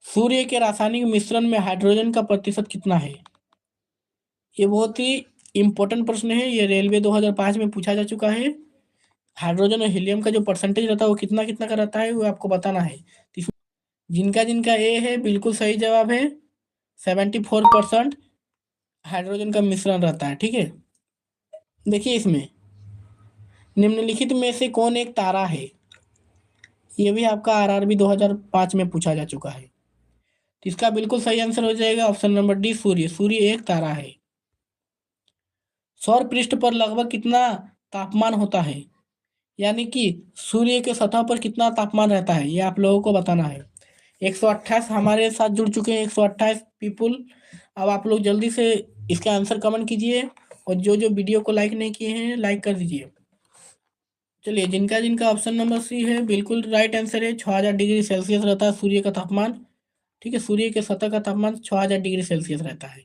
सूर्य के रासायनिक मिश्रण में हाइड्रोजन का प्रतिशत कितना है? ये बहुत ही इंपॉर्टेंट प्रश्न है। ये रेलवे 2005 में पूछा जा चुका है। हाइड्रोजन और हीलियम का जो परसेंटेज रहता है वो कितना कितना का रहता है वो आपको बताना है। तो जिनका जिनका ए है बिल्कुल सही जवाब है। 74% हाइड्रोजन का मिश्रण रहता है। ठीक है, देखिए इसमें निम्नलिखित में से कौन एक तारा है? ये भी आपका आरआरबी 2005 में पूछा जा चुका है। तो इसका बिल्कुल सही आंसर हो जाएगा ऑप्शन नंबर डी, सूर्य। सूर्य एक तारा है। सौर पृष्ठ पर लगभग कितना तापमान होता है? यानी कि सूर्य के सतह पर कितना तापमान रहता है, ये आप लोगों को बताना है। 128 हमारे साथ जुड़ चुके हैं, 128 पीपुल। अब आप लोग जल्दी से इसका आंसर कमेंट कीजिए, और जो जो वीडियो को लाइक नहीं किए हैं लाइक कर दीजिए। चलिए, जिनका जिनका ऑप्शन नंबर सी है बिल्कुल राइट आंसर है। 6000 डिग्री सेल्सियस रहता है सूर्य का तापमान। ठीक है, सूर्य के सतह का तापमान 6000 डिग्री सेल्सियस रहता है।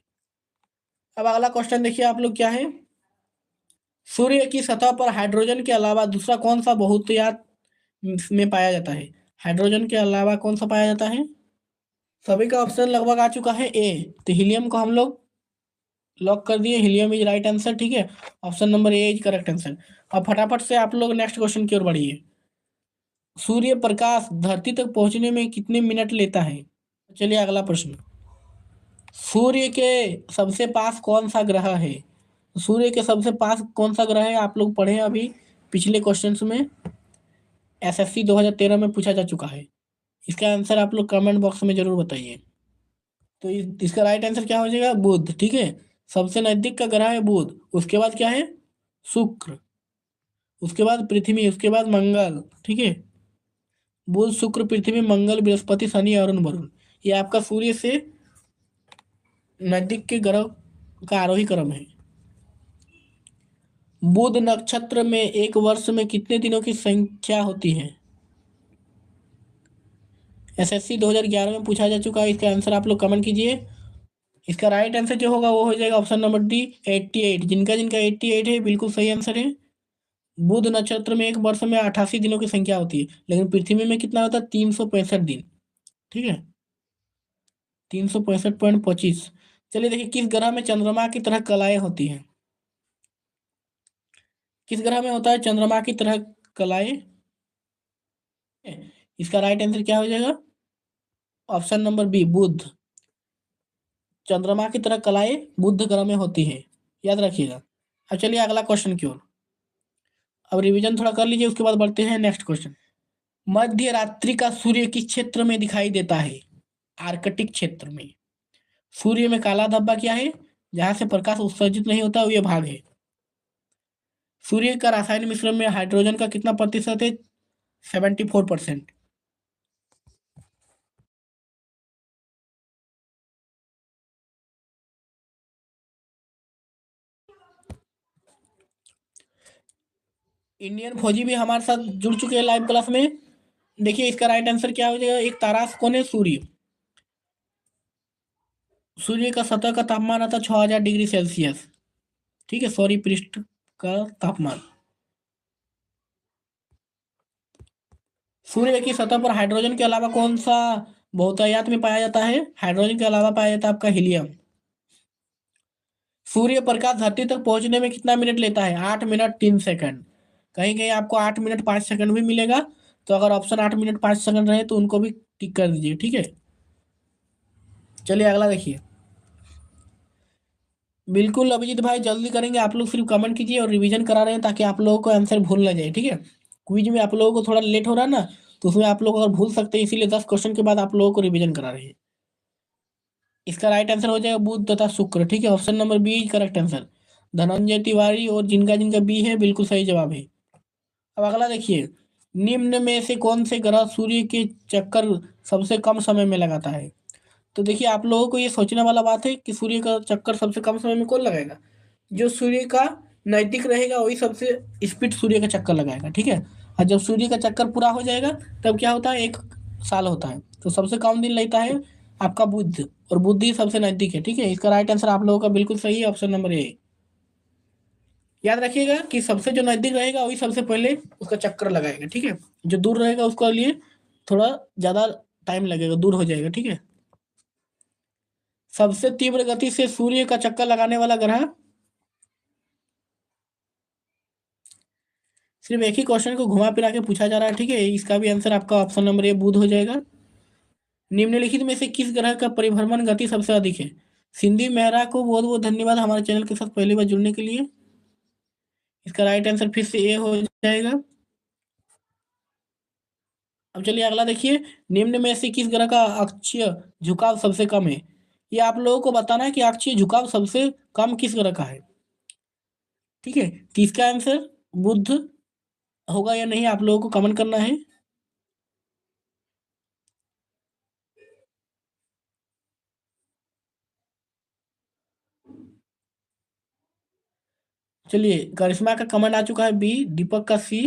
अब अगला क्वेश्चन देखिए आप लोग क्या है। सूर्य की सतह पर हाइड्रोजन के अलावा दूसरा कौन सा बहुतायत में पाया जाता है? हाइड्रोजन के अलावा कौन सा पाया जाता है? सभी का ऑप्शन लगभग आ चुका है ए। तो हीलियम को हम लोग लॉक कर दिए, हीलियम इज राइट आंसर। ठीक है, option number A is correct answer. अब फटाफट से आप लोग नेक्स्ट क्वेश्चन की ओर बढ़िए। सूर्य प्रकाश धरती तक पहुंचने में कितने मिनट लेता है? चलिए अगला प्रश्न। सूर्य के सबसे पास कौन सा ग्रह है? सूर्य के सबसे पास कौन सा ग्रह है आप लोग पढ़े अभी पिछले क्वेश्चंस में। एसएससी 2013 में पूछा जा चुका है। इसका आंसर आप लोग कमेंट बॉक्स में जरूर बताइए। तो इसका राइट आंसर क्या हो जाएगा? बुध। ठीक है, सबसे नजदीक का ग्रह है बुध। उसके बाद क्या है? शुक्र। उसके बाद पृथ्वी। उसके बाद मंगल। ठीक है, बुध शुक्र पृथ्वी मंगल बृहस्पति शनि और वरुण। ये आपका सूर्य से नजदीक के ग्रह का आरोही क्रम है। बुध नक्षत्र में एक वर्ष में कितने दिनों की संख्या होती है? एसएससी 2011 में पूछा जा चुका है। इसका आंसर आप लोग कमेंट कीजिए। इसका राइट आंसर जो होगा वो हो जाएगा ऑप्शन नंबर डी, 88। जिनका जिनका 88 है बिल्कुल सही आंसर है। बुध नक्षत्र में एक वर्ष में 88 दिनों की संख्या होती है, लेकिन पृथ्वी में कितना होता है? 365 दिन। ठीक है, 365.25। चलिए देखिए, किस ग्रह में चंद्रमा की तरह कलाएं होती हैं? किस ग्रह में होता है चंद्रमा की तरह कलाएं? इसका राइट आंसर क्या हो जाएगा? ऑप्शन नंबर बी, बुध। चंद्रमा की तरह कलाएं बुध ग्रह में होती है, याद रखिएगा। अब चलिए अगला क्वेश्चन की ओर। अब रिवीजन थोड़ा कर लीजिए, उसके बाद बढ़ते हैं नेक्स्ट क्वेश्चन। मध्य रात्रि का सूर्य किस क्षेत्र में दिखाई देता है? आर्कटिक क्षेत्र में। सूर्य में काला धब्बा क्या है? जहां से प्रकाश उत्सर्जित नहीं होता ये भाग है। सूर्य का रासायनिक मिश्रण में हाइड्रोजन का कितना प्रतिशत है? 74%। इंडियन फौजी भी हमारे साथ जुड़ चुके हैं लाइव क्लास में। देखिए इसका राइट आंसर क्या हो जाएगा। एक तारा कौन है? सूर्य। सूर्य का सतह का तापमान आता है 6000 डिग्री सेल्सियस। ठीक है, सॉरी, पृष्ठ का तापमान। सूर्य की सतह पर हाइड्रोजन के अलावा कौन सा बहुतायत में पाया जाता है? हाइड्रोजन के अलावा पाया जाता है आपका हीलियम। सूर्य प्रकाश धरती तक पहुंचने में कितना मिनट लेता है? 8 मिनट 3 सेकंड। कहीं कहीं आपको 8 मिनट 5 सेकंड भी मिलेगा। तो अगर ऑप्शन 8 मिनट 5 सेकंड रहे तो उनको भी टिक कर दीजिए। ठीक है, चलिए अगला देखिए। बिल्कुल अभिजीत भाई, जल्दी करेंगे। आप लोग सिर्फ कमेंट कीजिए और रिवीजन करा रहे हैं ताकि आप लोगों को आंसर भूल ना जाए। ठीक है, क्विज में आप लोगों को थोड़ा लेट हो रहा है ना, तो उसमें आप लोग अगर भूल सकते हैं, इसीलिए 10 क्वेश्चन के बाद आप लोगों को रिवीजन करा रहे हैं। इसका राइट आंसर हो जाएगा बुध तथा शुक्र। ठीक है, option number B correct answer. Dhananjay Tiwari और जिनका जिनका बी है बिल्कुल सही जवाब है। अब अगला देखिए। निम्न में से कौन से ग्रह सूर्य के चक्कर सबसे कम समय में लगाता है? तो देखिए आप लोगों को ये सोचने वाला बात है कि सूर्य का चक्कर सबसे कम समय में कौन लगाएगा। जो सूर्य का नजदीक रहेगा वही सबसे स्पीड सूर्य का चक्कर लगाएगा। ठीक है, और जब सूर्य का चक्कर पूरा हो जाएगा तब क्या होता है? 1 साल होता है। तो सबसे कम दिन लेता है आपका बुध, और बुध ही सबसे नजदीक है। ठीक है, इसका राइट आंसर आप लोगों का बिल्कुल सही है, ऑप्शन नंबर ए। याद रखिएगा कि सबसे जो नजदीक रहेगा वही सबसे पहले उसका चक्कर लगाएगा। ठीक है, जो दूर रहेगा उसके लिए थोड़ा ज्यादा टाइम लगेगा, दूर हो जाएगा। ठीक है, सबसे तीव्र गति से सूर्य का चक्कर लगाने वाला ग्रह। सिर्फ एक ही क्वेश्चन को घुमा फिरा के पूछा जा रहा है, ठीक है। इसका भी आंसर आपका ऑप्शन नंबर ए बुध हो जाएगा। निम्नलिखित में से किस ग्रह का परिभ्रमण गति सबसे अधिक है? सिंधी मेहरा को बहुत बहुत धन्यवाद हमारे चैनल के साथ पहली बार जुड़ने के लिए। इसका राइट आंसर फिर से ए हो जाएगा। अब चलिए अगला देखिए, निम्न में से किस ग्रह का अक्षीय झुकाव सबसे कम है? ये आप लोगों को बताना है कि अक्षीय झुकाव सबसे कम किस ग्रह का है, ठीक है। तो इसका आंसर बुध होगा या नहीं, आप लोगों को कमेंट करना है। चलिए, करिश्मा का कमेंट आ चुका है बी, दीपक का सी।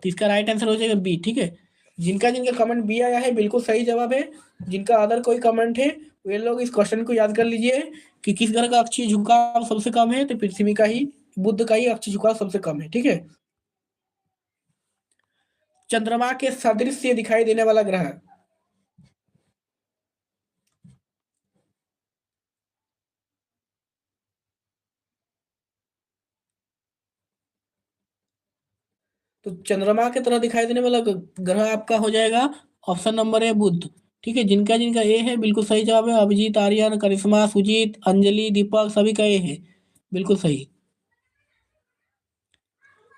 तो इसका राइट आंसर हो जाएगा बी, ठीक है। जिनका जिनका कमेंट बी आया है बिल्कुल सही जवाब है। जिनका अदर कोई कमेंट है वे लोग इस क्वेश्चन को याद कर लीजिए कि किस ग्रह का अक्षीय झुकाव सबसे कम है, तो पृथ्वी का ही, बुध का ही अक्षीय झुकाव सबसे कम है, ठीक है। चंद्रमा के सदृश से दिखाई देने वाला ग्रह। तो चंद्रमा की तरह दिखाई देने वाला ग्रह आपका हो जाएगा ऑप्शन नंबर ए बुध, ठीक है। जिनका जिनका ए है बिल्कुल सही जवाब है। अभिजीत, आर्यन, करिश्मा, सुजीत, अंजलि, दीपक सभी का ए है, बिल्कुल सही।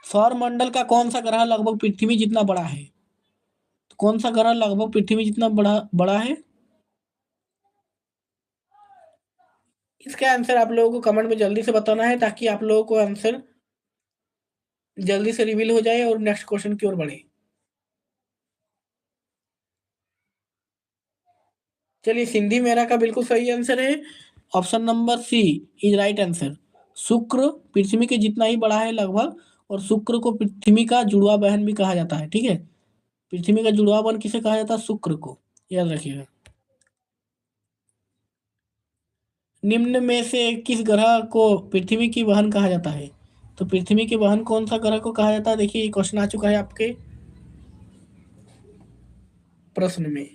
सौर मंडल का कौन सा ग्रह लगभग पृथ्वी जितना बड़ा है? तो कौन सा ग्रह लगभग पृथ्वी जितना बड़ा बड़ा है? इसका आंसर आप लोगों को कमेंट में जल्दी से बताना है ताकि आप लोगों को आंसर जल्दी से रिवील हो जाए और नेक्स्ट क्वेश्चन की ओर बढ़े। चलिए, सिंधी मेरा का बिल्कुल सही आंसर है। Option number C is right answer. शुक्र पृथ्वी के जितना ही बड़ा है लगभग, और शुक्र को पृथ्वी का जुड़वा बहन भी कहा जाता है, ठीक है। पृथ्वी का जुड़वा बहन किसे कहा जाता है? शुक्र को, याद रखिएगा। निम्न में से किस ग्रह को पृथ्वी की बहन कहा जाता है? तो पृथ्वी की बहन कौन सा ग्रह को कहा जाता है? देखिए, ये क्वेश्चन आ चुका है आपके प्रश्न में।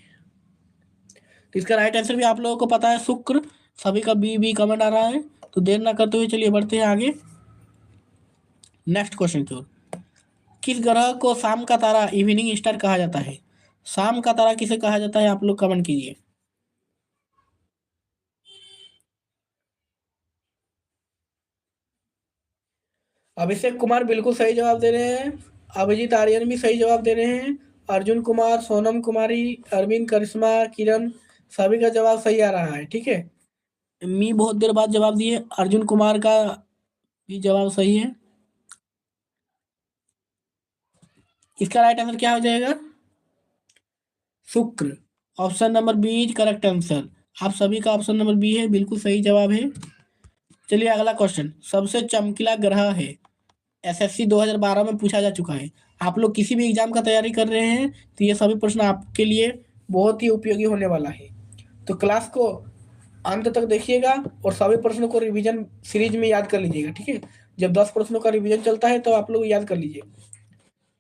तो इसका राइट आंसर भी आप लोगों को पता है, शुक्र। सभी का बी बी कमेंट आ रहा है। तो देर ना करते हुए चलिए बढ़ते हैं आगे नेक्स्ट क्वेश्चन की ओर। किस ग्रह को शाम का तारा इवनिंग स्टार कहा जाता है? शाम का तारा किसे कहा जाता है, आप लोग कमेंट कीजिए। अभिषेक कुमार बिल्कुल सही जवाब दे रहे हैं। अभिजीत आर्यन भी सही जवाब दे रहे हैं। अर्जुन कुमार, सोनम कुमारी, अरविंद, करिश्मा, किरण सभी का जवाब सही आ रहा है, ठीक है। मी बहुत देर बाद जवाब दिए, अर्जुन कुमार का भी जवाब सही है। इसका राइट आंसर क्या हो जाएगा? शुक्र। Option number B is correct answer. आप सभी का ऑप्शन नंबर बी है, बिल्कुल सही जवाब है। चलिए अगला क्वेश्चन, सबसे चमकीला ग्रह है, एसएससी 2012 में पूछा जा चुका है। आप लोग किसी भी एग्जाम का तैयारी कर रहे हैं तो ये सभी प्रश्न आपके लिए बहुत ही उपयोगी होने वाला है। तो क्लास को अंत तक देखिएगा और सभी प्रश्नों को रिवीजन सीरीज में याद कर लीजिएगा, ठीक है। जब 10 प्रश्नों का रिवीजन चलता है तो आप लोग याद कर लीजिए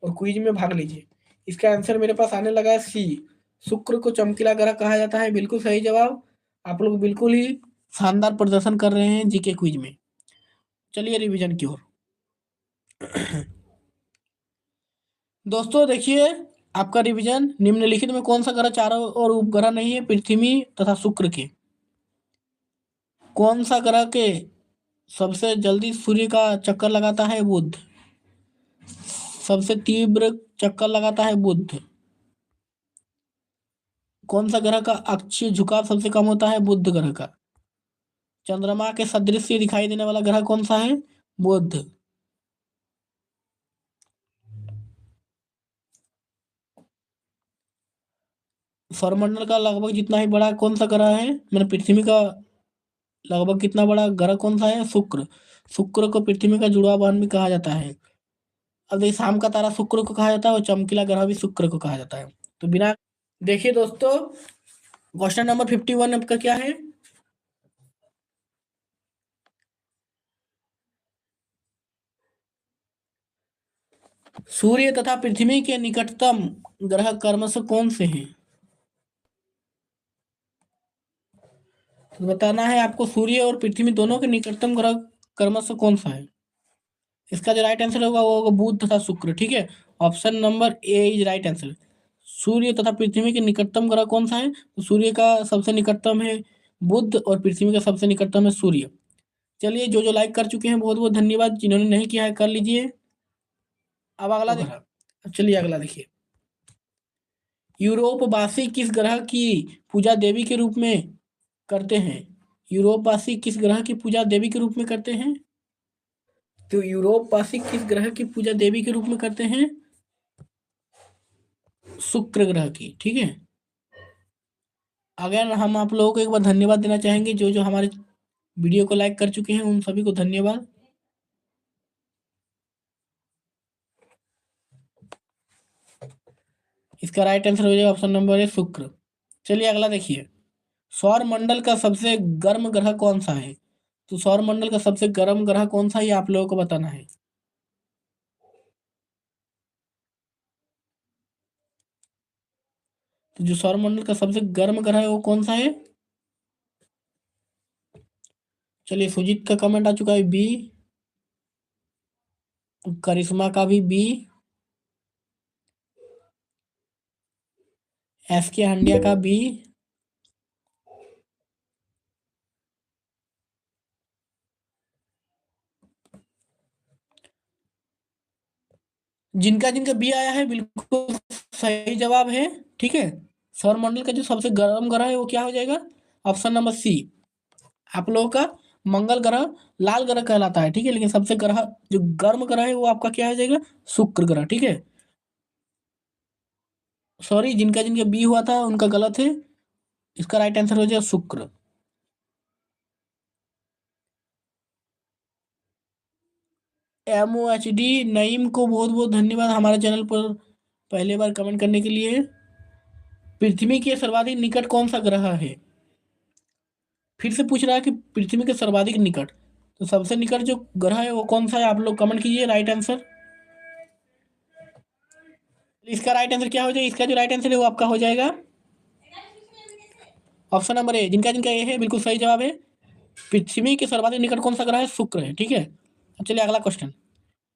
और क्विज में भाग लीजिए। इसका आंसर मेरे पास आने लगा है सी, शुक्र को चमकीला ग्रह कहा जाता है, बिल्कुल सही जवाब। आप लोग बिल्कुल ही शानदार प्रदर्शन कर रहे हैं जीके क्विज में। चलिए रिवीजन की ओर। दोस्तों देखिए, आपका रिवीजन, निम्नलिखित में कौन सा ग्रह चारों ओर उपग्रह नहीं है पृथ्वी तथा शुक्र के? कौन सा ग्रह के सबसे जल्दी सूर्य का चक्कर लगाता है? बुध। सबसे तीव्र चक्कर लगाता है बुध। कौन सा ग्रह का अक्षीय झुकाव सबसे कम होता है? बुध ग्रह का। चंद्रमा के सदृश से दिखाई देने वाला ग्रह कौन सा है? बुध। सौरमंडल का लगभग जितना ही बड़ा कौन सा ग्रह है, मैंने पृथ्वी का लगभग कितना बड़ा ग्रह कौन सा है? शुक्र। शुक्र को पृथ्वी का जुड़वा बहन भी कहा जाता है। अब देखिए, शाम का तारा शुक्र को कहा जाता है और चमकीला ग्रह भी शुक्र को कहा जाता है। तो बिना, देखिए दोस्तों, क्वेश्चन नंबर 51 आपका क्या है? सूर्य तथा पृथ्वी के निकटतम ग्रह क्रमशः कौन से हैं? तो बताना है आपको सूर्य और पृथ्वी दोनों के निकटतम ग्रह क्रमशः कौन सा है। इसका जो राइट आंसर होगा वो होगा बुध तथा शुक्र। ठीक है, option number A is right answer. सूर्य तथा पृथ्वी के निकटतम ग्रह कौन सा है, तो सूर्य का सबसे निकटतम है बुध और पृथ्वी का सबसे निकटतम है सूर्य। चलिए, जो जो लाइक कर चुके हैं बहुत बहुत धन्यवाद, जिन्होंने नहीं किया है कर लीजिए। अब अगला देखा, चलिए अगला देखिए। यूरोपवासी किस ग्रह की पूजा देवी के रूप में करते हैं। यूरोपवासी किस ग्रह की पूजा देवी के रूप में करते हैं। तो यूरोपवासी किस ग्रह की पूजा देवी के रूप में करते हैं, शुक्र ग्रह की। ठीक है, अगर हम आप लोगों को एक बार धन्यवाद देना चाहेंगे, जो जो हमारे वीडियो को लाइक कर चुके हैं उन सभी को धन्यवाद। इसका राइट आंसर हो जाएगा ऑप्शन नंबर ए शुक्र। चलिए अगला देखिए। सौर मंडल का सबसे गर्म ग्रह कौन सा है। तो सौर मंडल का सबसे गर्म ग्रह कौन सा है, ये आप लोगों को बताना है। तो जो सौर मंडल का सबसे गर्म ग्रह है वो कौन सा है। चलिए, सुजीत का कमेंट आ चुका है बी, करिश्मा का भी बी, एस के हंडिया का बी, जिनका जिनका बी आया है बिल्कुल सही जवाब है। ठीक है, सौर मंडल का जो सबसे गर्म ग्रह है वो क्या हो जाएगा, ऑप्शन नंबर सी। आप लोगों का मंगल ग्रह लाल ग्रह कहलाता है। ठीक है, लेकिन सबसे ग्रह जो गर्म ग्रह है वो आपका क्या हो जाएगा, शुक्र ग्रह। ठीक है, सॉरी, जिनका जिनका बी हुआ था उनका गलत है। इसका राइट आंसर हो जाएगा शुक्र। MOHD नईम को बहुत बहुत धन्यवाद हमारे चैनल पर पहले बार कमेंट करने के लिए। पृथ्वी के सर्वाधिक निकट कौन सा ग्रह है। फिर से पूछ रहा है कि पृथ्वी के सर्वाधिक निकट, तो सबसे निकट जो ग्रह है वो कौन सा है, आप लोग कमेंट कीजिए राइट आंसर। इसका राइट आंसर क्या हो जाएगा, इसका जो राइट आंसर है वो आपका हो जाएगा ऑप्शन नंबर ए। जिनका जिनका ए है बिल्कुल सही जवाब है। पृथ्वी के सर्वाधिक निकट कौन सा ग्रह है, शुक्र है। ठीक है, अब चलिए अगला क्वेश्चन।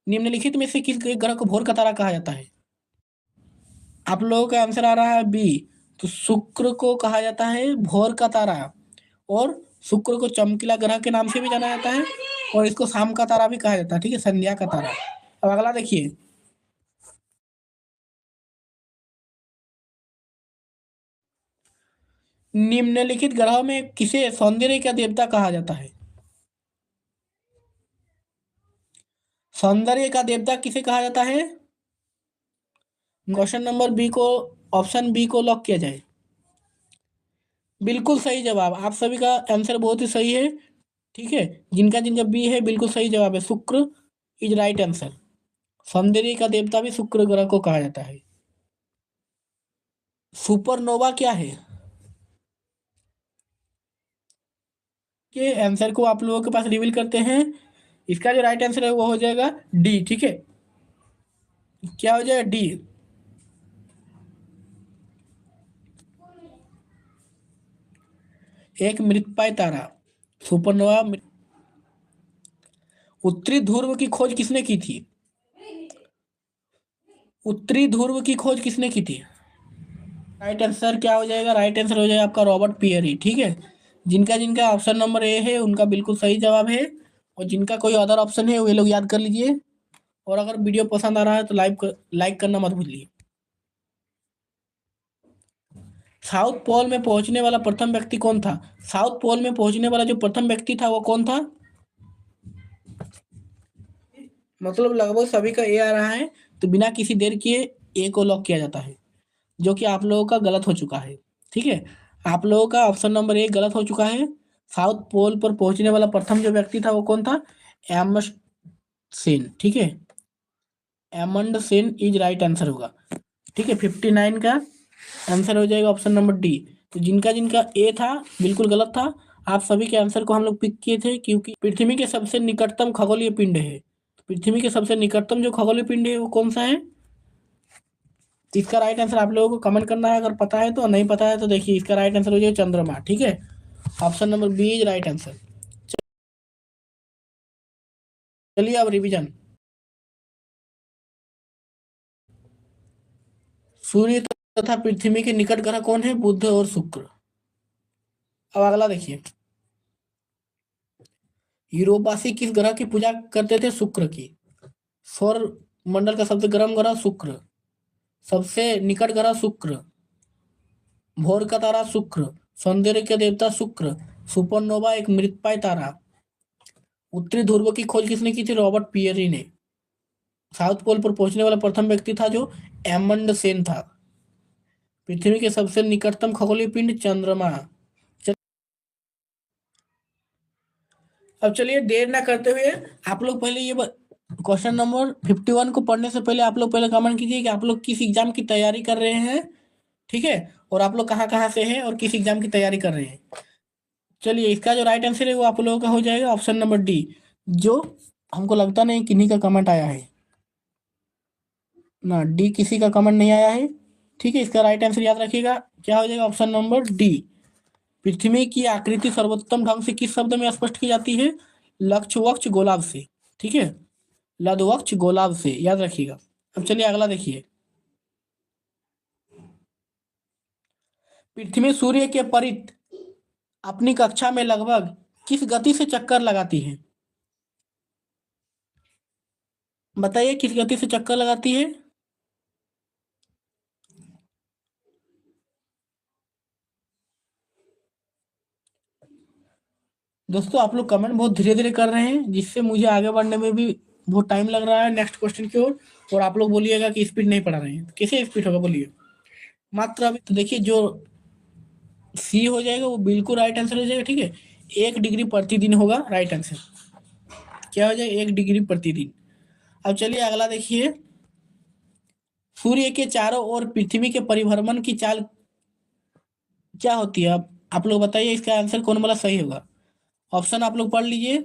निम्नलिखित में से किस ग्रह को भोर का तारा कहा जाता है। आप लोगों का आंसर आ रहा है बी। तो शुक्र को कहा जाता है भोर का तारा, और शुक्र को चमकीला ग्रह के नाम से भी जाना जाता है, और इसको शाम का तारा भी कहा जाता है। ठीक है, संध्या का तारा। अब अगला देखिए। निम्नलिखित ग्रहों में किसे सौंदर्य का देवता कहा जाता है। सौंदर्य का देवता किसे कहा जाता है। क्वेश्चन नंबर बी को, ऑप्शन बी को लॉक किया जाए। बिल्कुल सही जवाब, आप सभी का आंसर बहुत ही सही है। ठीक है, जिनका जिनका बी है बिल्कुल सही जवाब है, शुक्र इज राइट आंसर। सौंदर्य का देवता भी शुक्र ग्रह को कहा जाता है। सुपरनोवा क्या है, के आंसर को आप लोगों के पास रिवील करते हैं। इसका जो राइट आंसर है वो हो जाएगा डी। ठीक है, क्या हो जाएगा, डी। एक मृतपाय तारा, सुपरनोवा। उत्तरी ध्रुव की खोज किसने की थी। उत्तरी ध्रुव की खोज किसने की थी। राइट आंसर क्या हो जाएगा, राइट आंसर हो जाएगा आपका रॉबर्ट पियरी। ठीक है, जिनका जिनका ऑप्शन नंबर ए है उनका बिल्कुल सही जवाब है, और जिनका कोई अदर ऑप्शन है वे लोग याद कर लीजिए। और अगर वीडियो पसंद आ रहा है तो लाइक करना मत भूलिए। साउथ पोल में पहुंचने वाला प्रथम व्यक्ति कौन था। साउथ पोल में पहुंचने वाला जो प्रथम व्यक्ति था वो कौन था। मतलब लगभग सभी का ए आ रहा है, तो बिना किसी देर किए ए को लॉक किया जाता है, जो कि आप लोगों का गलत हो चुका है। ठीक है, आप लोगों का ऑप्शन नंबर ए गलत हो चुका है। साउथ पोल पर पहुंचने वाला प्रथम जो व्यक्ति था वो कौन था, एमंड सेन। ठीक है, Aemond Sen is right answer होगा। ठीक है, 59 का आंसर हो जाएगा ऑप्शन नंबर डी। तो जिनका जिनका ए था बिल्कुल गलत था। आप सभी के आंसर को हम लोग पिक किए थे, क्योंकि पृथ्वी के सबसे निकटतम खगोलीय पिंड है। तो पृथ्वी के सबसे निकटतम जो खगोलीय पिंड है वो कौन सा है। तो इसका राइट आंसर आप लोगों को कमेंट करना है, अगर पता है तो, नहीं पता है तो देखिए इसका राइट आंसर हो जाएगा चंद्रमा। ठीक है, option number B is right answer. चलिए अब रिवीजन। सूर्य तथा पृथ्वी के निकट ग्रह कौन है? बुध और शुक्र। अब अगला देखिए, यूरोपवासी किस ग्रह की पूजा करते थे? शुक्र की। सौर मंडल का सबसे गर्म ग्रह शुक्र, सबसे निकट ग्रह शुक्र, भोर का तारा शुक्र, सौंदर्य के देवता शुक्र, सुपरनोवा एक मृतपाय तारा। उत्तरी ध्रुव की खोज किसने की थी? रॉबर्ट पियरी ने। साउथ पोल पर पहुंचने वाला प्रथम व्यक्ति था जो एमंड सेन था। पृथ्वी के सबसे निकटतम खगोलीय पिंड चंद्रमा। अब चलिए देर ना करते हुए आप लोग पहले ये क्वेश्चन नंबर 51 को पढ़ने से पहले आप लोग पहले कमेंट कीजिए कि आप लोग किस एग्जाम की तैयारी कर रहे हैं, ठीक है, और आप लोग कहाँ कहाँ से हैं और किस एग्जाम की तैयारी कर रहे हैं। चलिए इसका जो राइट आंसर है वो आप लोगों का हो जाएगा ऑप्शन नंबर डी, जो हमको लगता नहीं किन्हीं का कमेंट आया है ना, डी किसी का कमेंट नहीं आया है, ठीक है। इसका राइट आंसर याद रखिएगा, क्या हो जाएगा? Option number D. पृथ्वी की आकृति सर्वोत्तम ढंग से किस शब्द में स्पष्ट की जाती है? लक्ष्यवक्ष गोलाभ से, ठीक है, लघुवक्ष गोलाभ से, याद रखिएगा। अब चलिए अगला देखिए, पृथ्वी सूर्य के परित अपनी कक्षा में लगभग किस गति से चक्कर लगाती है? बताइए किस गति से चक्कर लगाती है? दोस्तों आप लोग कमेंट बहुत धीरे धीरे कर रहे हैं, जिससे मुझे आगे बढ़ने में भी बहुत टाइम लग रहा है नेक्स्ट क्वेश्चन की ओर। और आप लोग बोलिएगा कि स्पीड नहीं पढ़ा रहे हैं, कैसे स्पीड होगा बोलिए। मात्र अभी तो देखिए, जो सी हो जाएगा वो बिल्कुल राइट आंसर हो जाएगा, ठीक है। 1 डिग्री प्रतिदिन होगा राइट आंसर। क्या हो जाएगा? 1 डिग्री प्रतिदिन। अब चलिए अगला देखिए, सूर्य के चारों ओर पृथ्वी के परिभ्रमण की चाल क्या होती है? अब आप लोग बताइए इसका आंसर कौन वाला सही होगा। ऑप्शन आप लोग पढ़ लीजिए। हो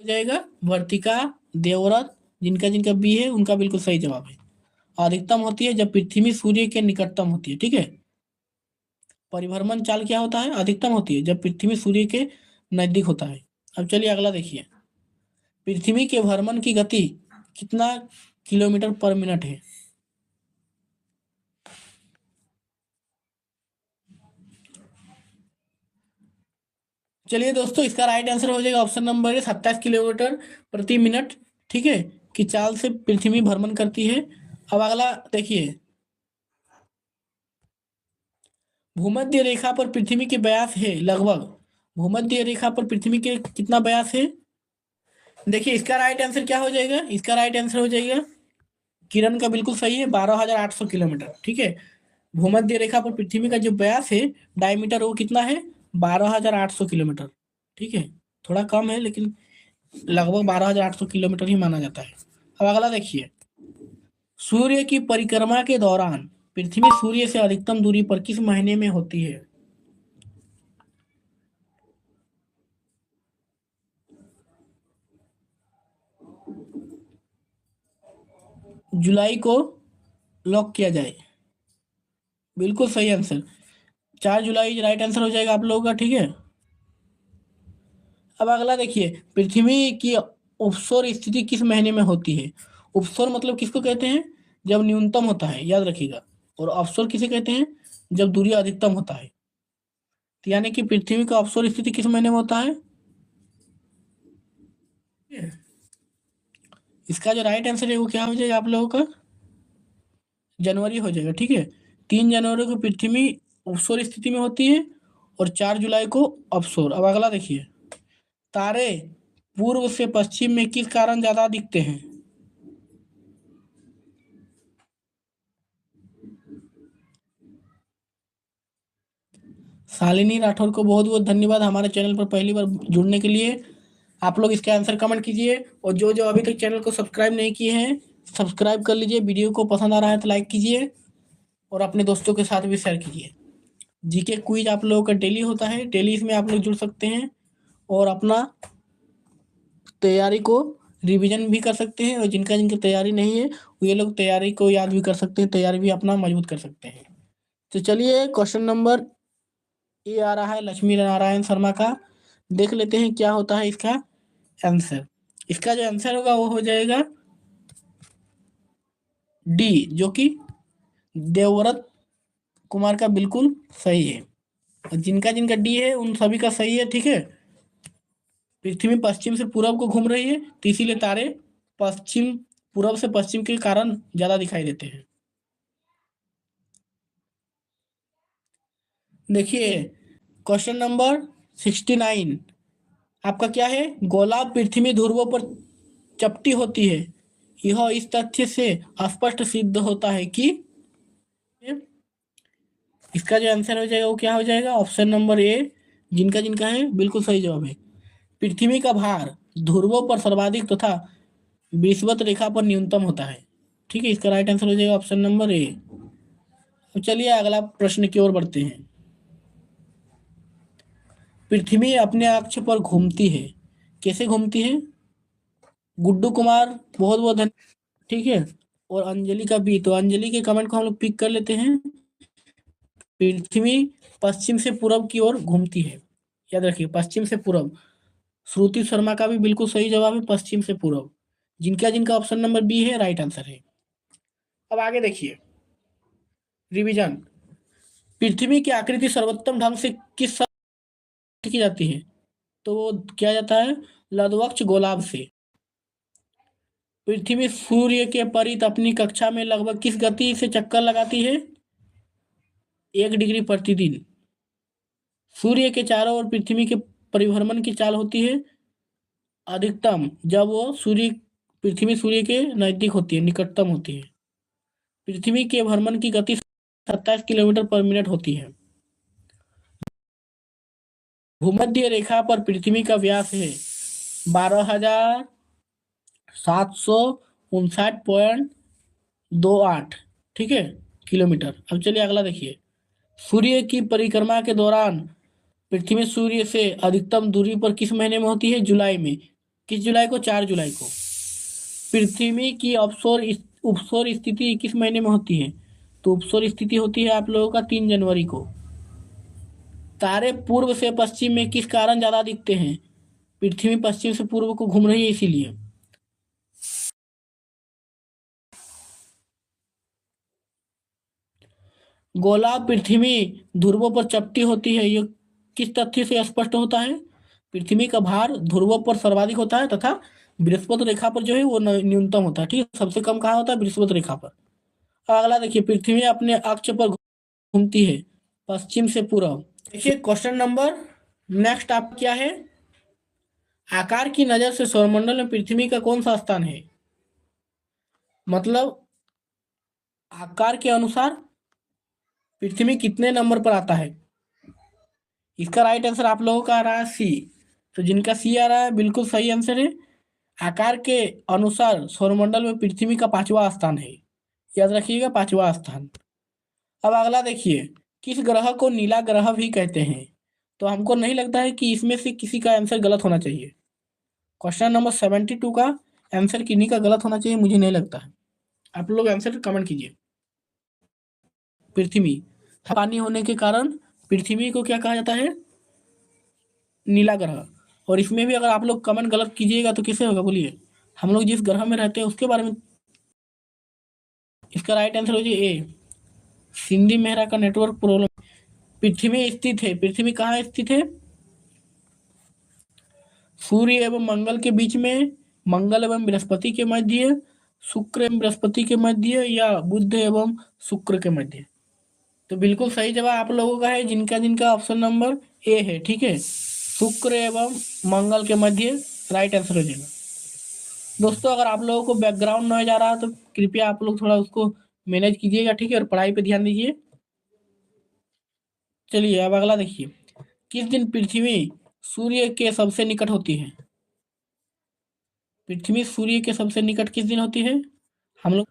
जाएगा वर्तिका, देवव्रत, जिनका जिनका बी है उनका बिल्कुल सही जवाब है। अधिकतम होती है जब पृथ्वी सूर्य के निकटतम होती है, ठीक है। परिभ्रमण चाल क्या होता है? अधिकतम होती है जब पृथ्वी सूर्य के नजदीक होता है। अब चलिए अगला देखिए, पृथ्वी के भ्रमण की गति कितना किलोमीटर पर मिनट है? चलिए दोस्तों इसका राइट आंसर हो जाएगा ऑप्शन नंबर है 27 किलोमीटर प्रति मिनट, ठीक है, की चाल से पृथ्वी भ्रमण करती है। अब अगला देखिए, भूमध्य रेखा पर पृथ्वी के व्यास है लगभग, भूमध्य रेखा पर पृथ्वी के कितना व्यास है? देखिए इसका राइट आंसर क्या हो जाएगा? इसका राइट आंसर हो जाएगा, किरण का बिल्कुल सही है, 12,800 किलोमीटर, ठीक है। भूमध्य रेखा पर पृथ्वी का जो व्यास है, डायमीटर, वो कितना है? 12,800 किलोमीटर, ठीक है। थोड़ा कम है लेकिन लगभग 12,800 किलोमीटर ही माना जाता है। अब अगला देखिए, सूर्य की परिक्रमा के दौरान पृथ्वी सूर्य से अधिकतम दूरी पर किस महीने में होती है? जुलाई को लॉक किया जाए, बिल्कुल सही आंसर, 4 जुलाई राइट आंसर हो जाएगा आप लोगों का, ठीक है। अब अगला देखिए, पृथ्वी की उपसौर स्थिति किस महीने में होती है? उपसौर मतलब किसको कहते हैं? जब न्यूनतम होता है, याद रखिएगा। और अवसर किसे कहते हैं? जब दूरी अधिकतम होता है। तो यानी कि पृथ्वी का अवसर स्थिति किस महीने में होता है? इसका जो राइट आंसर है वो क्या हो जाएगा आप लोगों का? जनवरी हो जाएगा, ठीक है। 3 जनवरी को पृथ्वी अवसर स्थिति में होती है और 4 जुलाई को अवसर। अब अगला देखिए, तारे पूर्व से पश्चिम में किस कारण ज्यादा दिखते हैं? शालिनी राठौर को बहुत बहुत धन्यवाद हमारे चैनल पर पहली बार जुड़ने के लिए। आप लोग इसका आंसर कमेंट कीजिए, और जो जो अभी तक चैनल को सब्सक्राइब नहीं किए हैं सब्सक्राइब कर लीजिए। वीडियो को पसंद आ रहा है तो लाइक कीजिए और अपने दोस्तों के साथ भी शेयर कीजिए। जीके क्विज आप लोगों का डेली होता है, डेली इसमें आप लोग जुड़ सकते हैं और अपना तैयारी को रिवीजन भी कर सकते हैं, और जिनका जिनकी तैयारी नहीं है ये लोग तैयारी को याद भी कर सकते हैं, तैयारी भी अपना मजबूत कर सकते हैं। तो चलिए क्वेश्चन नंबर ए आ रहा है लक्ष्मी नारायण शर्मा का, देख लेते हैं क्या होता है इसका आंसर। इसका जो आंसर होगा वो हो जाएगा डी, जो कि देवव्रत कुमार का बिल्कुल सही है। और जिनका जिनका डी है उन सभी का सही है, ठीक है। पृथ्वी पश्चिम से पूरब को घूम रही है, तो इसीलिए तारे पश्चिम पूरब से पश्चिम के कारण ज्यादा दिखाई देते हैं। देखिए क्वेश्चन नंबर 69 आपका क्या है, गोला पृथ्वी ध्रुवों पर चपटी होती है, यह इस तथ्य से स्पष्ट सिद्ध होता है कि, इसका जो आंसर हो जाएगा वो क्या हो जाएगा, ऑप्शन नंबर ए, जिनका जिनका है बिल्कुल सही जवाब है। पृथ्वी का भार ध्रुवों पर सर्वाधिक तथा विषुवत रेखा पर न्यूनतम होता है, ठीक है। इसका राइट आंसर हो जाएगा ऑप्शन नंबर ए। तो चलिए अगला प्रश्न की ओर बढ़ते हैं। पृथ्वी अपने अक्ष पर घूमती है, कैसे घूमती है? गुड्डू कुमार बहुत बहुत धन्यवाद, ठीक है। और अंजलि का भी, तो अंजलि के कमेंट को हम लोग पिक कर लेते हैं। पृथ्वी पश्चिम से पूरब की ओर घूमती है, याद रखिए पश्चिम से पूरब। श्रुति शर्मा का भी बिल्कुल सही जवाब है, पश्चिम से पूरब। जिनका जिनका ऑप्शन नंबर बी है राइट आंसर है। अब आगे देखिए रिवीजन। पृथ्वी की आकृति सर्वोत्तम ढंग से किस की जाती है? तो वो किया जाता है लधवक्ष गोलार्ध से। पृथ्वी सूर्य के परित अपनी कक्षा में लगभग किस गति से चक्कर लगाती है? 1 डिग्री प्रतिदिन। सूर्य के चारों ओर पृथ्वी के परिभ्रमण की चाल होती है अधिकतम जब वो पृथ्वी सूर्य के नजदीक होती है, निकटतम होती है। पृथ्वी के भ्रमण की गति 27 किलोमीटर पर मिनट होती है। भूमध्य रेखा पर पृथ्वी का व्यास है 12,759.28, ठीक है, किलोमीटर। अब चलिए अगला देखिए। सूर्य की परिक्रमा के दौरान पृथ्वी सूर्य से अधिकतम दूरी पर किस महीने में होती है? जुलाई में। किस जुलाई को? 4 जुलाई को। पृथ्वी की उपसौर स्थिति किस महीने में होती है? तो उपसौर स्थिति होती है आप लोगों का 3 जनवरी को। तारे पूर्व से पश्चिम में किस कारण ज्यादा दिखते हैं? पृथ्वी पश्चिम से पूर्व को घूम रही है इसीलिए। गोला पृथ्वी ध्रुवों पर चपटी होती है, यह किस तथ्य से स्पष्ट होता है? पृथ्वी का भार ध्रुवों पर सर्वाधिक होता है तथा बृहस्पति रेखा पर जो है वो न्यूनतम होता है, ठीक है। सबसे कम कहाँ होता है? बृहस्पति रेखा पर। अगला देखिए, पृथ्वी अपने अक्ष पर घूमती है पश्चिम से पूर्व। देखिए क्वेश्चन नंबर नेक्स्ट आप क्या है, आकार की नजर से सौरमंडल में पृथ्वी का कौन सा स्थान है? मतलब आकार के अनुसार पृथ्वी कितने नंबर पर आता है? इसका राइट आंसर आप लोगों का आ रहा है सी। तो जिनका सी आ रहा है बिल्कुल सही आंसर है। आकार के अनुसार सौरमंडल में पृथ्वी का 5वां स्थान है, याद रखिएगा 5वां स्थान। अब अगला देखिए, किस ग्रह को नीला ग्रह भी कहते हैं? तो हमको नहीं लगता है कि इसमें से किसी का आंसर गलत होना चाहिए। क्वेश्चन नंबर 72 का आंसर किन्हीं का गलत होना चाहिए, मुझे नहीं लगता है। आप लोग आंसर कमेंट कीजिए। पृथ्वी, पानी होने के कारण पृथ्वी को क्या कहा जाता है? नीला ग्रह। और इसमें भी अगर आप लोग कमेंट गलत कीजिएगा तो किसे होगा बोलिए? हम लोग जिस ग्रह में रहते हैं उसके बारे में। इसका राइट आंसर हो जाए ए, सिंधी मेहरा का नेटवर्क प्रॉब्लम। पृथ्वी स्थित है, पृथ्वी कहाँ स्थित है? सूर्य एवं मंगल के बीच में, मंगल एवं बृहस्पति के मध्य, शुक्र एवं बृहस्पति के मध्य, या बुध एवं शुक्र के मध्य। तो बिल्कुल सही जवाब आप लोगों का है, जिनका जिनका ऑप्शन नंबर ए है, ठीक है, शुक्र एवं मंगल के मध्य राइट आंसर हो जाएगा। दोस्तों अगर आप लोगों को बैकग्राउंड नॉइज आ रहा है तो कृपया आप लोग थोड़ा उसको मैनेज कीजिएगा, ठीक है, और पढ़ाई पे ध्यान दीजिए। चलिए अब अगला देखिए, किस दिन पृथ्वी सूर्य के सबसे निकट होती है? पृथ्वी सूर्य के सबसे निकट किस दिन होती है हम लोग?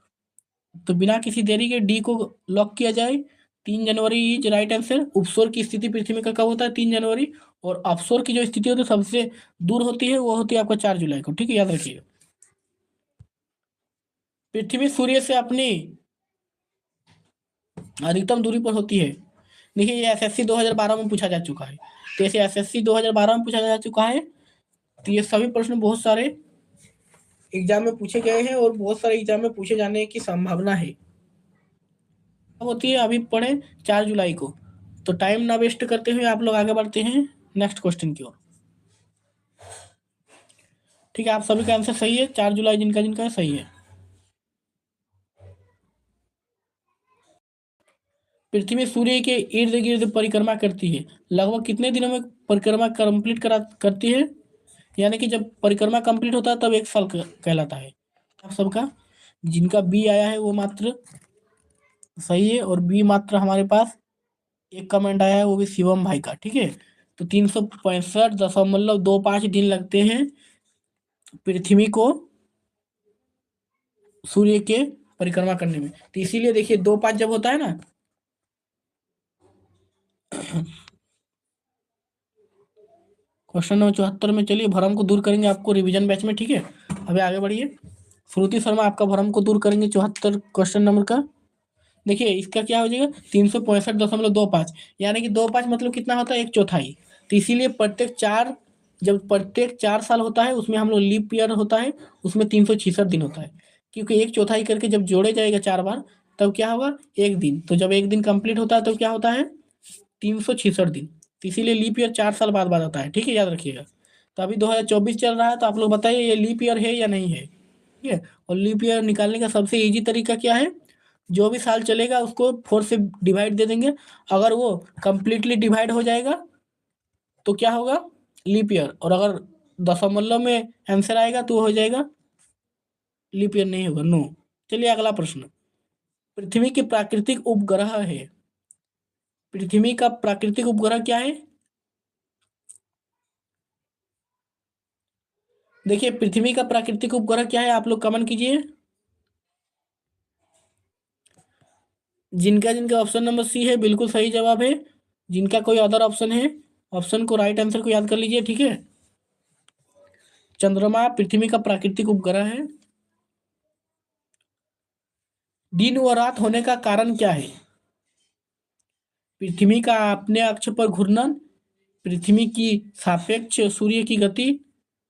तो बिना किसी देरी के डी को लॉक किया जाए, 3 जनवरी इज राइट आंसर। उपसौर की स्थिति पृथ्वी का कब होता है? 3 जनवरी। और अपसौर की जो स्थिति होती है सबसे दूर होती है, वो होती है आपका 4 जुलाई को। ठीक है, याद रखिएगा। पृथ्वी सूर्य से अपनी अधिकतम दूरी पर होती है। देखिए, ये एसएससी 2012 में पूछा जा चुका है। तो ऐसे एसएससी 2012 में पूछा जा चुका है, तो ये सभी प्रश्न बहुत सारे एग्जाम में पूछे गए हैं और बहुत सारे एग्जाम में पूछे जाने की संभावना है। अब होती है, अभी पढ़े 4 जुलाई को। तो टाइम ना वेस्ट करते हुए आप लोग आगे बढ़ते हैं नेक्स्ट क्वेश्चन की ओर। ठीक है, आप सभी का आंसर सही है। 4 जुलाई जिनका जिनका है सही है। पृथ्वी सूर्य के इर्द गिर्द परिक्रमा करती है। लगभग कितने दिनों में परिक्रमा कंप्लीट करती है? यानी कि जब परिक्रमा कंप्लीट होता है तब 1 साल कहलाता है। आप सबका जिनका बी आया है वो मात्र सही है, और बी मात्र हमारे पास एक कमेंट आया है, वो भी शिवम भाई का। ठीक है, तो 365.25 दिन लगते हैं पृथ्वी को सूर्य के परिक्रमा करने में। तो इसीलिए देखिए 2-5 जब होता है ना, क्वेश्चन नंबर 74 में चलिए भ्रम को दूर करेंगे आपको रिवीजन बैच में। ठीक है, अभी आगे बढ़िए। श्रुति शर्मा आपका भ्रम को दूर करेंगे 74 क्वेश्चन नंबर का। देखिए इसका क्या हो जाएगा, 365.25, यानी कि 2-5 मतलब कितना होता है? 1/4। तो इसीलिए जब प्रत्येक 4 साल होता है उसमें हम लोग लीप ईयर होता है, उसमें 366 दिन होता है। क्योंकि 1/4 करके जब जोड़े जाएगा 4 बार, तब क्या होगा? 1 दिन। तो जब 1 दिन कंप्लीट होता है तो क्या होता है? 366 दिन। तो इसीलिए लीप ईयर 4 साल बाद बाद आता है। ठीक है, याद रखिएगा। तो अभी 2024 चल रहा है, तो आप लोग बताइए ये लीप ईयर है या नहीं है? ठीक है, और लीप ईयर निकालने का सबसे इजी तरीका क्या है? जो भी साल चलेगा उसको 4 से डिवाइड दे देंगे। अगर वो कंप्लीटली डिवाइड हो जाएगा तो क्या होगा? Leap year. और अगर दशमलव में आंसर आएगा तो हो जाएगा लीप ईयर, नहीं होगा, नो। चलिए अगला प्रश्न। पृथ्वी की प्राकृतिक उपग्रह है। पृथ्वी का प्राकृतिक उपग्रह क्या है? देखिए पृथ्वी का प्राकृतिक उपग्रह क्या है, आप लोग कमेंट कीजिए। जिनका जिनका ऑप्शन नंबर सी है बिल्कुल सही जवाब है। जिनका कोई अदर ऑप्शन है, ऑप्शन को राइट आंसर को याद कर लीजिए। ठीक है, चंद्रमा पृथ्वी का प्राकृतिक उपग्रह है। दिन व रात होने का कारण क्या है? पृथ्वी का अपने अक्ष पर घूर्णन, पृथ्वी की सापेक्ष सूर्य की गति,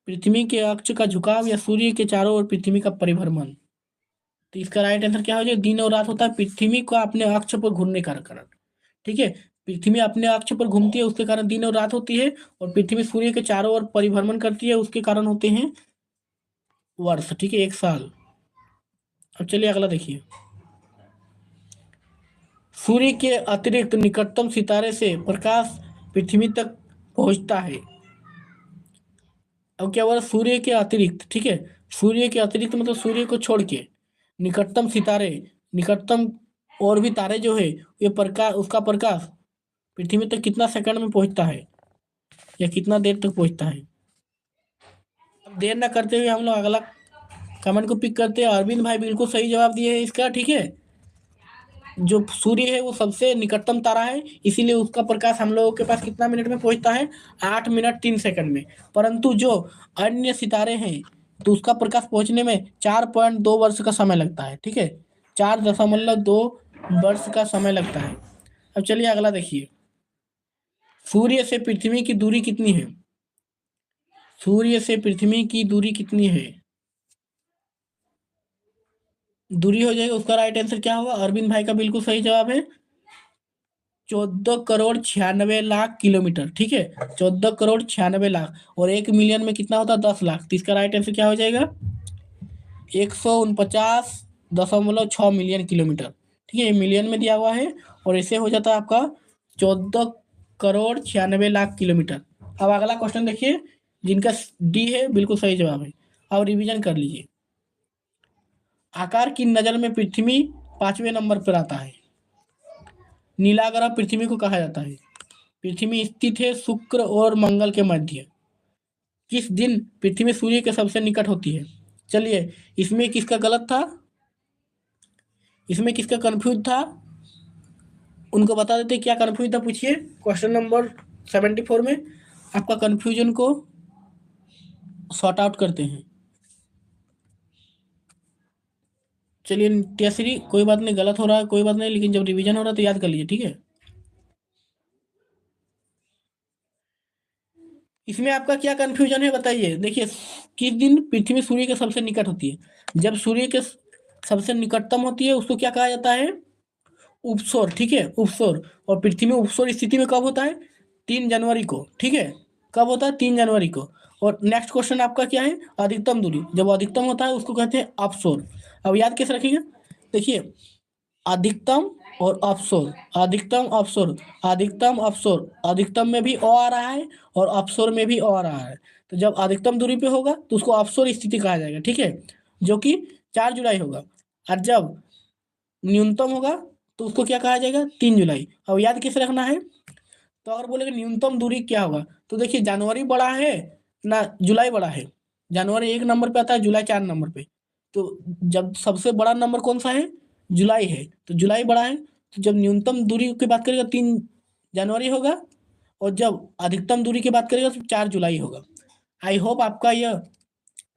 पृथ्वी के अक्ष का झुकाव, या सूर्य के चारों ओर पृथ्वी का परिभ्रमण। तो इसका राइट आंसर क्या हो जाएगा? दिन और रात होता है पृथ्वी को अपने अक्ष पर घूमने का कारण। ठीक है, पृथ्वी अपने अक्ष पर घूमती है उसके कारण दिन और रात होती है, और पृथ्वी सूर्य के चारों ओर परिभ्रमण करती है उसके कारण होते हैं वर्ष। ठीक है, 1 साल। अब चलिए अगला देखिए। सूर्य के अतिरिक्त निकटतम सितारे से प्रकाश पृथ्वी तक पहुंचता है। अब क्या हुआ? सूर्य के अतिरिक्त, ठीक है, सूर्य के अतिरिक्त मतलब सूर्य को छोड़ के निकटतम सितारे, निकटतम और भी तारे जो है, ये प्रकाश, उसका प्रकाश पृथ्वी तक कितना सेकंड में पहुंचता है, या कितना देर तक पहुंचता है? अब देर ना करते हुए हम लोग अगला कमेंट को पिक करते हैं। अरविंद भाई बिल्कुल सही जवाब दिए है इसका। ठीक है, जो सूर्य है वो सबसे निकटतम तारा है, इसीलिए उसका प्रकाश हम लोगों के पास कितना मिनट में पहुंचता है? 8 मिनट 3 सेकंड में। परंतु जो अन्य सितारे हैं तो उसका प्रकाश पहुंचने में 4.2 वर्ष का समय लगता है। ठीक है, 4.2 वर्ष का समय लगता है। अब चलिए अगला देखिए। सूर्य से पृथ्वी की दूरी कितनी है? सूर्य से पृथ्वी की दूरी कितनी है? दूरी हो जाएगा, उसका राइट आंसर क्या होगा? अरविंद भाई का बिल्कुल सही जवाब है, 14 करोड़ 96 लाख किलोमीटर। ठीक है, 14 करोड़ 96 लाख, और 1 मिलियन में कितना होता है? 10 लाख। तो इसका राइट आंसर क्या हो जाएगा? 149.6 मिलियन किलोमीटर। ठीक है, ये मिलियन में दिया हुआ है, और ऐसे हो जाता है आपका 14 करोड़ 96 लाख किलोमीटर। अब अगला क्वेश्चन देखिए, जिनका डी है बिल्कुल सही जवाब है। अब रिवीजन कर लीजिए। आकार की नजर में पृथ्वी 5वें नंबर पर आता है। नीला ग्रह पृथ्वी को कहा जाता है। पृथ्वी स्थित है शुक्र और मंगल के मध्य। किस दिन पृथ्वी सूर्य के सबसे निकट होती है? चलिए, इसमें किसका गलत था, इसमें किसका कंफ्यूज था? उनको बता देते क्या कन्फ्यूज था, पूछिए क्वेश्चन नंबर 74 में आपका कन्फ्यूजन को सॉर्ट आउट करते हैं। चलिए नित्याश्री, कोई बात नहीं, गलत हो रहा है कोई बात नहीं, लेकिन जब रिवीजन हो रहा है तो याद कर लीजिए, ठीक है। इसमें आपका क्या कंफ्यूजन है बताइए। देखिए, किस दिन पृथ्वी सूर्य के सबसे निकट होती है। जब सूर्य के सबसे निकटतम होती है उसको क्या कहा जाता है, उपसौर, ठीक है, उपसौर। और पृथ्वी में उपसौर स्थिति में कब होता है, 3 जनवरी को, ठीक है। कब होता है, 3 जनवरी को। और नेक्स्ट क्वेश्चन आपका क्या है, अधिकतम दूरी। जब अधिकतम होता है उसको कहते हैं अपसौर। अब याद कैसे रखिएगा, देखिए, अधिकतम और अवसर, अधिकतम अवसर, अधिकतम अवसर, अधिकतम में भी ओ आ रहा है और अवसर में भी ओ आ रहा है। तो जब अधिकतम दूरी पे होगा तो उसको अवसर स्थिति कहा जाएगा, ठीक है, जो कि 4 जुलाई होगा। और जब न्यूनतम होगा तो उसको क्या कहा जाएगा, 3 जुलाई। अब याद कैसे रखना है, तो अगर बोलेगा न्यूनतम दूरी क्या होगा, तो देखिए जनवरी बड़ा है ना जुलाई बड़ा है। जनवरी 1 नंबर पे आता है, जुलाई 4 नंबर पे। तो जब सबसे बड़ा नंबर कौन सा है, जुलाई है, तो जुलाई बड़ा है। तो जब न्यूनतम दूरी की बात करेगा 3 जनवरी होगा, और जब अधिकतम दूरी की बात करेगा तो 4 जुलाई होगा। आई होप आपका यह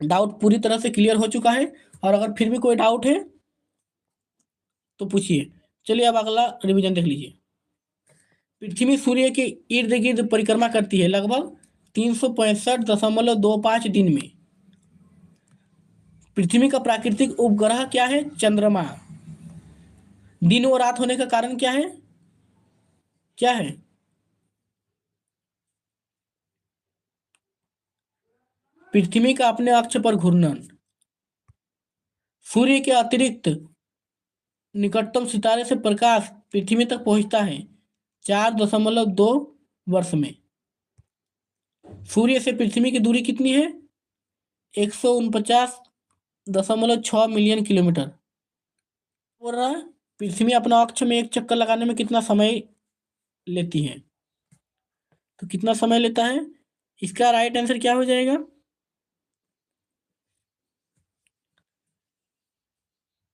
डाउट पूरी तरह से क्लियर हो चुका है। और अगर फिर भी कोई डाउट है तो पूछिए। चलिए अब अगला रिवीजन देख लीजिए। पृथ्वी सूर्य के इर्द गिर्द परिक्रमा करती है लगभग 365.25 दिन में। पृथ्वी का प्राकृतिक उपग्रह क्या है, चंद्रमा। दिन और रात होने का कारण क्या है, क्या है, पृथ्वी का अपने अक्ष पर घूर्णन। सूर्य के अतिरिक्त निकटतम सितारे से प्रकाश पृथ्वी तक पहुंचता है 4.2 वर्ष में। सूर्य से पृथ्वी की दूरी कितनी है, 149.6 मिलियन किलोमीटर। बोल रहा है पृथ्वी अपना अक्ष में एक चक्कर लगाने में कितना समय लेती है, तो कितना समय लेता है, इसका राइट आंसर क्या हो जाएगा।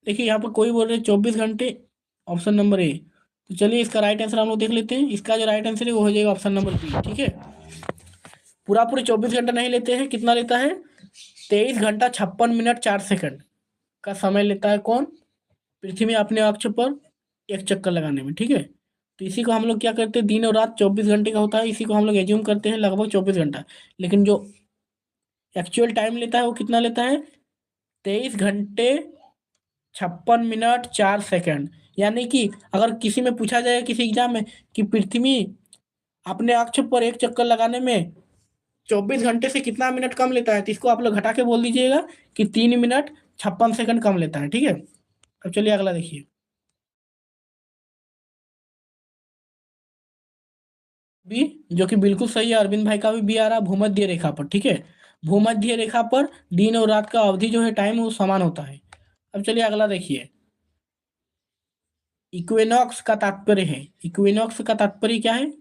देखिए यहाँ पर कोई बोल रहे 24 घंटे, ऑप्शन नंबर ए। तो चलिए इसका राइट आंसर हम लोग देख लेते हैं। इसका जो राइट आंसर है वो हो जाएगा ऑप्शन नंबर बी, ठीक है। पूरा पूरे 24 घंटा नहीं लेते हैं, कितना लेता है, 23 घंटा 56 मिनट 4 सेकंड का समय लेता है कौन, पृथ्वी अपने अक्ष पर एक चक्कर लगाने में, ठीक है। तो इसी को हम लोग क्या करते हैं, दिन और रात 24 घंटे का होता है, इसी को हम लोग एज्यूम करते हैं लगभग 24 घंटा। लेकिन जो एक्चुअल टाइम लेता है वो कितना लेता है, 23 घंटे 56 मिनट 4 सेकंड। यानी कि अगर किसी में पूछा जाए किसी एग्जाम में कि पृथ्वी अपने अक्ष पर एक चक्कर लगाने में 24 घंटे से कितना मिनट कम लेता है, तो इसको आप लोग घटा के बोल दीजिएगा कि 3 मिनट 56 सेकंड कम लेता है, ठीक है। अब चलिए अगला देखिए। बी, जो कि बिल्कुल सही है, अरविंद भाई का भी बी आ रहा, भूमध्य रेखा पर, ठीक है। भूमध्य रेखा पर दिन और रात का अवधि जो है टाइम वो समान होता है। अब चलिए अगला देखिए। इक्विनॉक्स का तात्पर्य है, इक्विनॉक्स का तात्पर्य क्या है,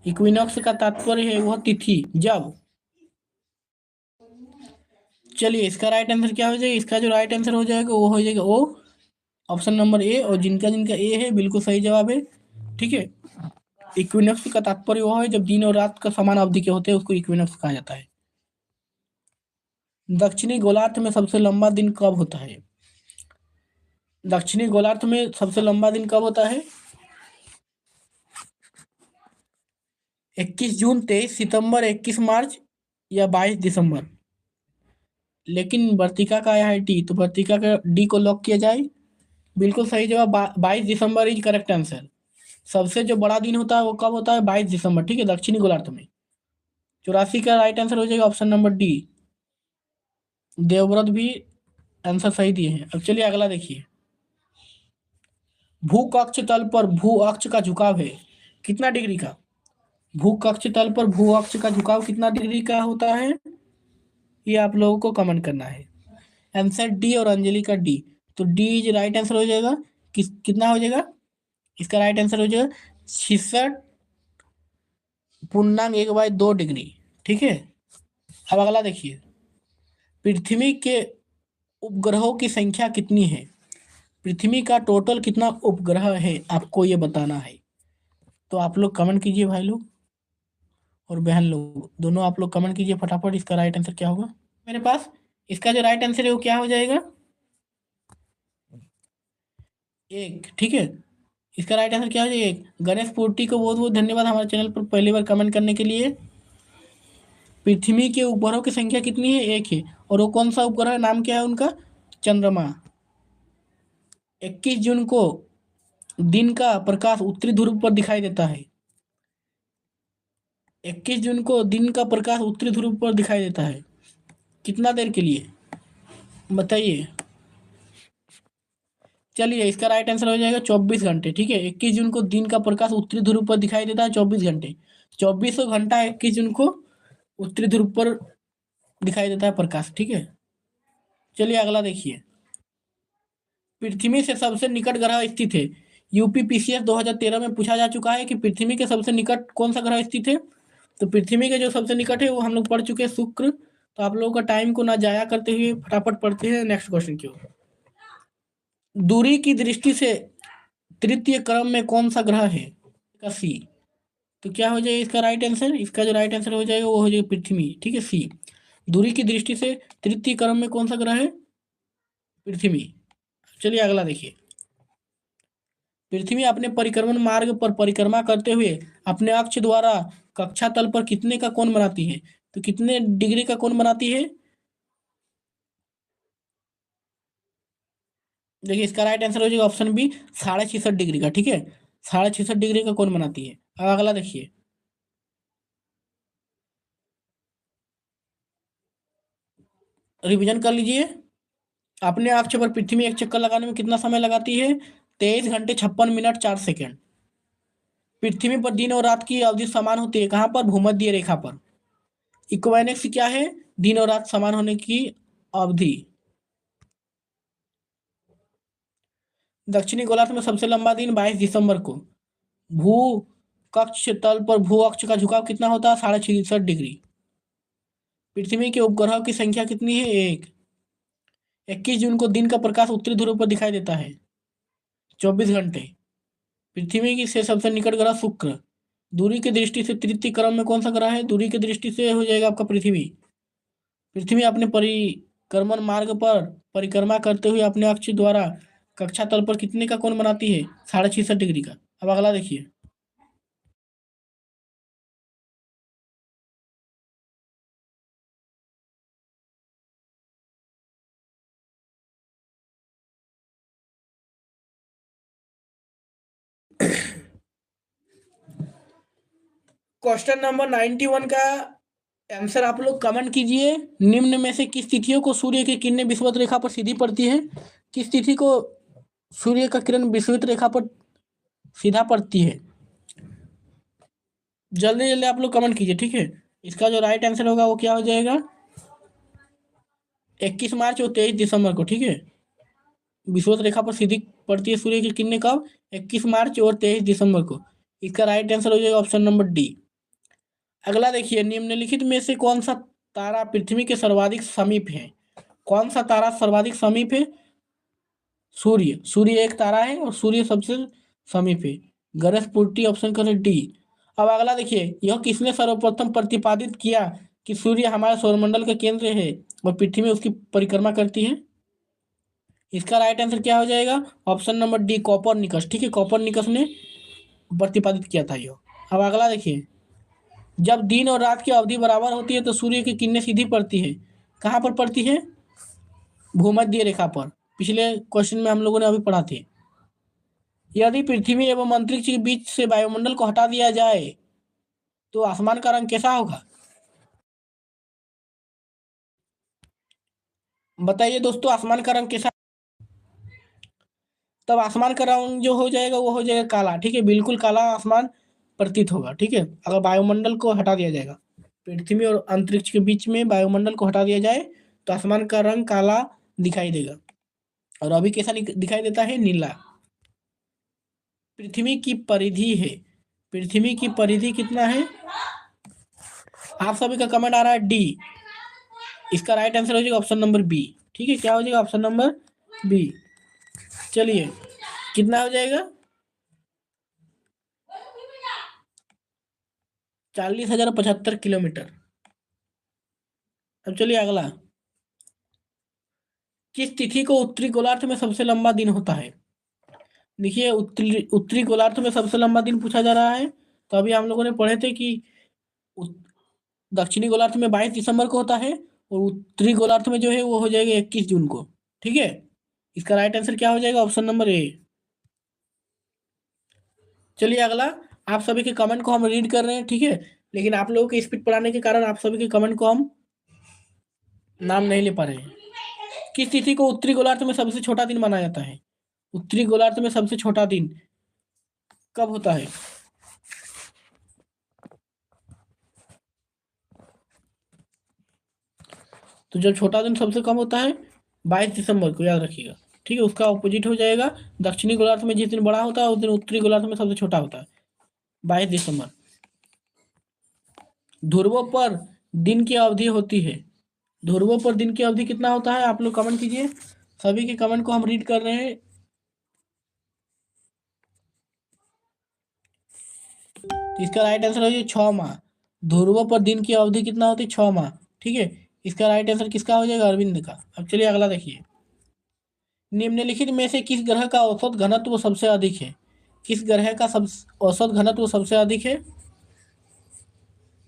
इक्विनॉक्स का तात्पर्य है वह तिथि जब, चलिए इसका राइट आंसर क्या हो जाएगा, इसका जो राइट आंसर हो जाएगा वो हो जाएगा ओ, ऑप्शन नंबर ए। और जिनका जिनका ए है बिल्कुल सही जवाब है, ठीक है। इक्विनॉक्स का तात्पर्य वह है जब दिन और रात का समान अवधि के होते हैं, उसको इक्विनॉक्स कहा जाता है। दक्षिणी गोलार्ध में सबसे लंबा दिन कब होता है, दक्षिणी गोलार्ध में सबसे लंबा दिन कब होता है, 21 जून, 23 सितंबर, 21 मार्च या 22 दिसंबर। लेकिन वर्तिका का आया है डी, तो वर्तिका का डी को लॉक किया जाए। बिल्कुल सही जवाब, 22 दिसंबर इज करेक्ट आंसर। सबसे जो बड़ा दिन होता है वो कब होता है, 22 दिसंबर, ठीक है, दक्षिणी गोलार्ध में। 84 का राइट आंसर हो जाएगा ऑप्शन नंबर डी। देवव्रत भी आंसर सही दिए हैं। अब चलिए अगला देखिए। भूकक्ष तल पर भू अक्ष का झुकाव है कितना डिग्री का, भूकक्ष तल पर भू अक्ष का झुकाव कितना डिग्री का होता है, ये आप लोगों को कमेंट करना है। आंसर डी और अंजलि का डी। तो डी इज राइट आंसर हो जाएगा, कितना हो जाएगा, इसका राइट आंसर हो जाएगा 66.1/2 डिग्री, ठीक है। अब अगला देखिए। पृथ्वी के उपग्रहों की संख्या कितनी है, पृथ्वी का टोटल कितना उपग्रह है आपको ये बताना है। तो आप लोग कमेंट कीजिए भाई लोग और बहन लोग, दोनों आप लोग कमेंट कीजिए फटाफट, इसका राइट आंसर क्या होगा मेरे पास। इसका जो राइट आंसर है वो क्या हो जाएगा, एक। ठीक है, इसका राइट आंसर क्या हो जाएगा, एक। गणेश पूर्ति को बहुत बहुत धन्यवाद हमारे चैनल पर पहली बार कमेंट करने के लिए। पृथ्वी के उपग्रहों की संख्या कितनी है, एक है। और वो कौन सा उपग्रह है, नाम क्या है उनका, चंद्रमा। 21 जून को दिन का प्रकाश उत्तरी ध्रुव पर दिखाई देता है। 21 जून को दिन का प्रकाश उत्तरी ध्रुव पर दिखाई देता है, कितना देर के लिए बताइए। चलिए इसका राइट आंसर हो जाएगा 24 घंटे। ठीक है, 21 जून को दिन का प्रकाश उत्तरी ध्रुव पर दिखाई देता है 24 घंटे। 2400 घंटा 21 जून को उत्तरी ध्रुव पर दिखाई देता है प्रकाश। ठीक है, चलिए अगला देखिए। पृथ्वी से सबसे निकट ग्रह स्थित है। यूपीपीसीएस 2013 में पूछा जा चुका है कि पृथ्वी के सबसे निकट कौन सा ग्रह स्थित है। तो पृथ्वी के जो सबसे निकट है वो हम लोग पढ़ चुके हैं, शुक्र। तो आप लोगों का टाइम को ना जाया करते हुए फटाफट पढ़ते हैं नेक्स्ट क्वेश्चन की ओर। दूरी की दृष्टि से तृतीय क्रम में कौन सा ग्रह है, का सी। तो क्या हो जाएगा इसका राइट आंसर, इसका जो राइट आंसर हो जाएगा वो हो जाएगा पृथ्वी। ठीक है, सी। दूरी की दृष्टि से तृतीय क्रम में कौन सा ग्रह है, पृथ्वी। चलिए अगला देखिए। पृथ्वी अपने परिक्रमण मार्ग पर परिक्रमा करते हुए अपने अक्ष द्वारा कक्षा तल पर कितने का कोण बनाती है। तो कितने डिग्री का कोण बनाती है, देखिए इसका राइट आंसर हो जाएगा ऑप्शन बी, 66.5 डिग्री का। ठीक है, 66.5 डिग्री का कोण बनाती है। अब अगला देखिए। रिवीजन कर लीजिए। अपने अक्ष पर पृथ्वी एक चक्कर लगाने में कितना समय लगाती है, 23 घंटे 56 मिनट 4 सेकेंड। पृथ्वी पर दिन और रात की अवधि समान होती है कहाँ पर, भूमध्य रेखा पर। इक्वेनॉक्स क्या है, दिन और रात समान होने की अवधि। दक्षिणी गोलार्ध में सबसे लंबा दिन 22 दिसंबर को। भू कक्ष तल पर भू अक्ष का झुकाव कितना होता है, 66.5 डिग्री। पृथ्वी के उपग्रहों की संख्या कितनी है, एक। 21 जून को दिन का प्रकाश उत्तरी ध्रुव पर दिखाई देता है 24 घंटे। पृथ्वी की से सबसे निकट ग्रह शुक्र। दूरी की दृष्टि से तृतीय क्रम में कौन सा ग्रह है, दूरी की दृष्टि से हो जाएगा आपका पृथ्वी। पृथ्वी अपने परिक्रमण मार्ग पर परिक्रमा करते हुए अपने अक्ष द्वारा कक्षा तल पर कितने का कोण बनाती है, 66.5 डिग्री का। अब अगला देखिए। क्वेश्चन नंबर 91 का आंसर आप लोग कमेंट कीजिए। निम्न में से किस तिथियों को सूर्य की किरणें विषुवत रेखा पर सीधी पड़ती है, किस तिथि को सूर्य का किरण विषुवत रेखा पर सीधा पड़ती है, जल्दी जल्दी आप लोग कमेंट कीजिए। ठीक है, इसका जो राइट आंसर होगा वो क्या हो जाएगा, 21 मार्च और 23 दिसंबर को। ठीक है, विषुवत रेखा पर सीधी पड़ती है सूर्य की किरणें कब, 21 मार्च और 23 दिसंबर को। इसका राइट आंसर हो जाएगा ऑप्शन नंबर डी। अगला देखिए, निम्नलिखित में से कौन सा तारा पृथ्वी के सर्वाधिक समीप है, कौन सा तारा सर्वाधिक समीप है, सूर्य। सूर्य एक तारा है और सूर्य सबसे समीप है। गणेश पूर्ति ऑप्शन करें डी। अब अगला देखिए, यह किसने सर्वप्रथम प्रतिपादित किया कि सूर्य हमारे सौरमंडल का केंद्र है और पृथ्वी उसकी परिक्रमा करती है। इसका राइट आंसर क्या हो जाएगा, ऑप्शन नंबर डी, कॉपरनिकस। ठीक है, कॉपरनिकस ने प्रतिपादित किया था यह। अब अगला देखिए, जब दिन और रात की अवधि बराबर होती है तो सूर्य की किरणें सीधी पड़ती है, कहाँ पर पड़ती है, भूमध्य रेखा पर। पिछले क्वेश्चन में हम लोगों ने अभी पढ़ा थे। यदि पृथ्वी एवं अंतरिक्ष के बीच से वायुमंडल को हटा दिया जाए तो आसमान का रंग कैसा होगा, बताइए दोस्तों, आसमान का रंग कैसा। तब आसमान का रंग जो हो जाएगा वो हो जाएगा काला। ठीक है, बिल्कुल काला आसमान प्रतीत होगा। ठीक है, अगर वायुमंडल को हटा दिया जाएगा, पृथ्वी और अंतरिक्ष के बीच में वायुमंडल को हटा दिया जाए तो आसमान का रंग काला दिखाई देगा। और अभी कैसा दिखाई देता है, नीला। पृथ्वी की परिधि है, पृथ्वी की परिधि कितना है, आप सभी का कमेंट आ रहा है डी। इसका राइट आंसर हो जाएगा ऑप्शन नंबर बी। ठीक है, क्या हो जाएगा ऑप्शन नंबर बी। चलिए कितना हो जाएगा? 40,075 किलोमीटर। अब चलिए अगला। किस तिथि को उत्तरी गोलार्ध में सबसे लंबा दिन होता है? देखिए उत्तरी उत्तरी गोलार्ध में सबसे लंबा दिन पूछा जा रहा है। तो अभी हम लोगों ने पढ़े थे कि उत- दक्षिणी गोलार्ध में 22 दिसंबर को होता है, और उत्तरी गोलार्ध में जो है वो हो जाएगा 21 जून को। ठीक है, इसका राइट आंसर क्या हो जाएगा? ऑप्शन नंबर ए। चलिए अगला। आप सभी के कमेंट को हम रीड कर रहे हैं, ठीक है, लेकिन आप लोगों के स्पीड पढ़ाने के कारण आप सभी के कमेंट को हम नाम नहीं ले पा रहे हैं। किस तिथि को उत्तरी गोलार्ध में सबसे छोटा दिन माना जाता है? उत्तरी गोलार्ध में सबसे छोटा दिन कब होता है? तो जब छोटा दिन सबसे कम होता है 22 दिसंबर को, याद रखिएगा। ठीक है, उसका ऑपोजिट हो जाएगा। दक्षिणी गोलार्ध में जिस दिन बड़ा होता है उस दिन उत्तरी गोलार्ध में सबसे छोटा होता है, 22 दिसंबर। ध्रुवों पर दिन की अवधि होती है। ध्रुवों पर दिन की अवधि कितना होता है? आप लोग कमेंट कीजिए। सभी के कमेंट को हम रीड कर रहे हैं। तो इसका राइट आंसर हो जाए 6 माह। ध्रुवों पर दिन की अवधि कितना होती है? 6 माह। ठीक है, इसका राइट आंसर किसका हो जाएगा? अरविंद का। अब चलिए अगला देखिए। निम्नलिखित में से किस ग्रह का औसत घनत्व सबसे अधिक है? किस ग्रह का सब औसत घनत्व सबसे अधिक है?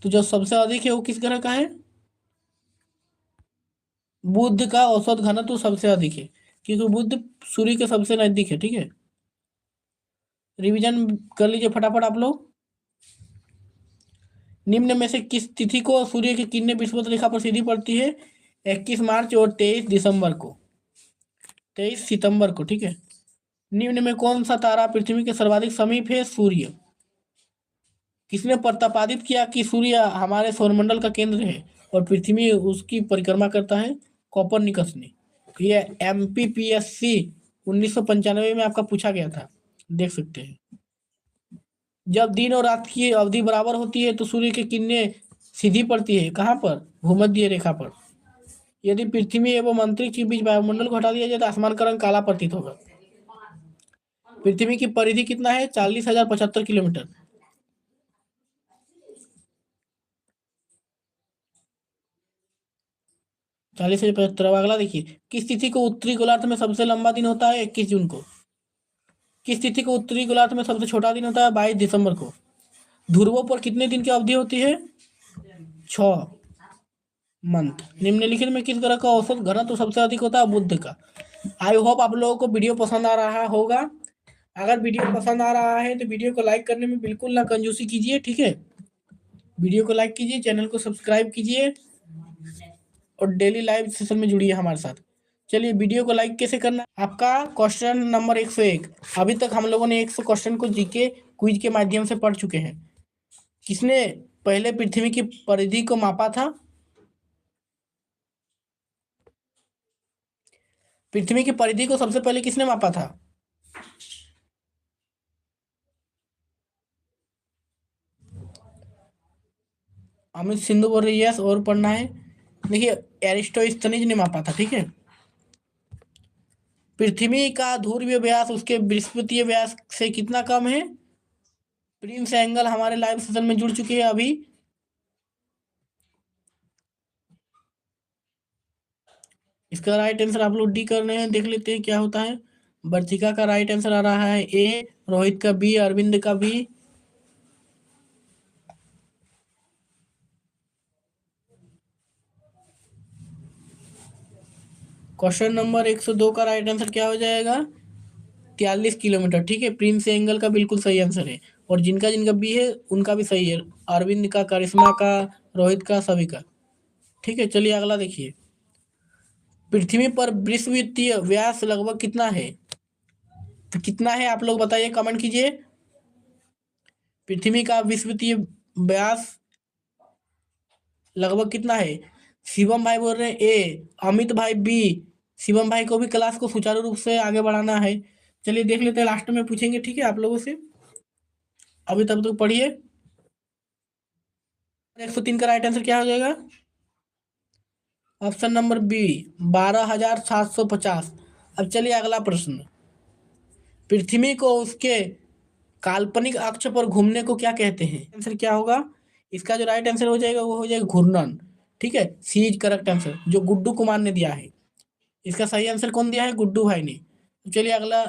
तो जो सबसे अधिक है वो किस ग्रह का है? बुध का औसत घनत्व सबसे अधिक है, क्योंकि बुध सूर्य के सबसे नजदीक है। ठीक है, रिवीजन कर लीजिए फटाफट आप लोग। निम्न में से किस तिथि को सूर्य की किरणें विषुवत रेखा पर सीधी पड़ती है? 21 मार्च और 23 दिसंबर को, 23 सितंबर को। ठीक है, निम्न में कौन सा तारा पृथ्वी के सर्वाधिक समीप है? सूर्य। किसने प्रतिपादित किया कि सूर्य हमारे सौरमंडल का केंद्र है और पृथ्वी उसकी परिक्रमा करता है? कोपरनिकस ने। ये MPPSC 1995 में आपका पूछा गया था, देख सकते हैं। जब दिन और रात की अवधि बराबर होती है तो सूर्य की किरणें सीधी पड़ती है, कहाँ पर? भूमध्य रेखा पर। यदि पृथ्वी एवं अंतरिक्ष के बीच वायुमंडल को हटा दिया जाए तो आसमान का रंग काला प्रतीत होगा। पृथ्वी की परिधि कितना है? 40,075 किलोमीटर। 40,075। अगला देखिए। किस तिथि को उत्तरी गोलार्ध में सबसे लंबा दिन होता है? 21 जून को। किस तिथि को उत्तरी गोलार्ध में सबसे छोटा दिन होता है? 22 दिसंबर को। ध्रुवों पर कितने दिन की अवधि होती है? 6 मंथ। निम्नलिखित में किस ग्रह का औसत घनत्व तो सबसे अधिक होता है? बुध का। आई होप आप लोगों को वीडियो पसंद आ रहा होगा। अगर वीडियो पसंद आ रहा है तो वीडियो को लाइक करने में बिल्कुल ना कंजूसी कीजिए। ठीक है, वीडियो को लाइक कीजिए, चैनल को सब्सक्राइब कीजिए और डेली लाइव सेशन में जुड़िए हमारे साथ। चलिए, वीडियो को लाइक कैसे करना? आपका क्वेश्चन नंबर 101। अभी तक हम लोगों ने 100 क्वेश्चन को जीके क्विज के माध्यम से पढ़ चुके हैं। किसने पहले पृथ्वी की परिधि को मापा था? पृथ्वी की परिधि को सबसे पहले किसने मापा था? अमित सिंधु बोल रही है यस, और पढ़ना है। देखिए, एरिस्टोस्थनीज ने मापा था। ठीक है, पृथ्वी का ध्रुवीय व्यास उसके बृहस्पतिय व्यास से कितना कम है? प्रिंस एंगल हमारे लाइव सेशन में जुड़ चुके हैं अभी। इसका राइट आंसर आप लोग डी कर रहे हैं, देख लेते हैं क्या होता है। वर्तिका का राइट आंसर आ रहा है ए, रोहित का बी, अरविंद का बी। क्वेश्चन नंबर 102 का राइट आंसर क्या हो जाएगा? 43 किलोमीटर। ठीक है, प्रिंस एंगल का बिल्कुल सही आंसर है, और जिनका जिनका बी है उनका भी सही है। अरविंद का, करिश्मा का, रोहित का, सभी का। ठीक है, चलिए अगला देखिए। पृथ्वी पर विषुवतीय व्यास लगभग कितना है? तो कितना है आप लोग बताइए, कमेंट कीजिए। पृथ्वी का विषुवतीय व्यास लगभग कितना है? शिवम भाई बोल रहे हैं ए, अमित भाई बी। शिवम भाई को भी क्लास को सुचारू रूप से आगे बढ़ाना है। चलिए देख लेते हैं, लास्ट में पूछेंगे। ठीक है, आप लोगों से। अभी तब तक पढ़िए। 103 का राइट आंसर क्या हो जाएगा? Option number B, 12,750। अब चलिए अगला प्रश्न। पृथ्वी को उसके काल्पनिक अक्ष पर घूमने को क्या कहते हैं? आंसर क्या होगा इसका? जो राइट आंसर हो जाएगा वो हो जाएगा घूर्णन। ठीक है, सी इज करेक्ट आंसर, जो गुड्डू कुमार ने दिया है। इसका सही आंसर कौन दिया है? गुड्डू भाई ने। चलिए अगला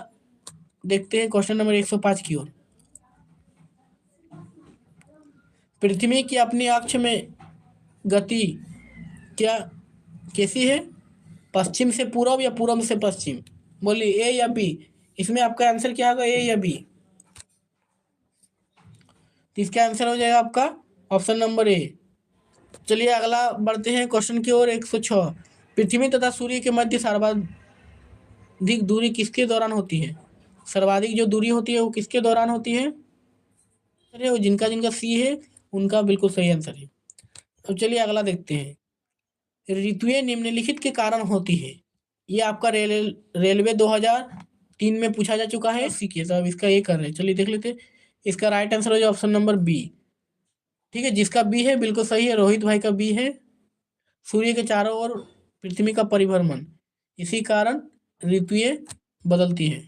देखते हैं क्वेश्चन नंबर 105 की ओर। पृथ्वी की अपने अक्ष में गति क्या कैसी है? पश्चिम से पूर्व या पूर्व से पश्चिम? बोलिए ए या बी। इसमें आपका आंसर क्या होगा, ए या बी? तो इसका आंसर हो जाएगा आपका ऑप्शन नंबर ए। चलिए अगला बढ़ते हैं क्वेश्चन की ओर। 106, पृथ्वी तथा सूर्य के मध्य सर्वाधिक दूरी किसके दौरान होती है? सर्वाधिक जो दूरी होती है वो किसके दौरान होती है? अरे वो जिनका जिनका सी है उनका बिल्कुल सही आंसर है। अब चलिए अगला देखते हैं। ऋतुएं निम्नलिखित के कारण होती है। ये आपका रेलवे 2003 में पूछा जा चुका है। सीखिए साहब, इसका ये कर रहे हैं। चलिए देख लेते हैं। इसका राइट आंसर हो जाए ऑप्शन नंबर बी। ठीक है, जिसका बी है बिल्कुल सही है, रोहित भाई का बी है। सूर्य के चारों ओर पृथ्वी का परिभ्रमण, इसी कारण ऋतुएं बदलती है।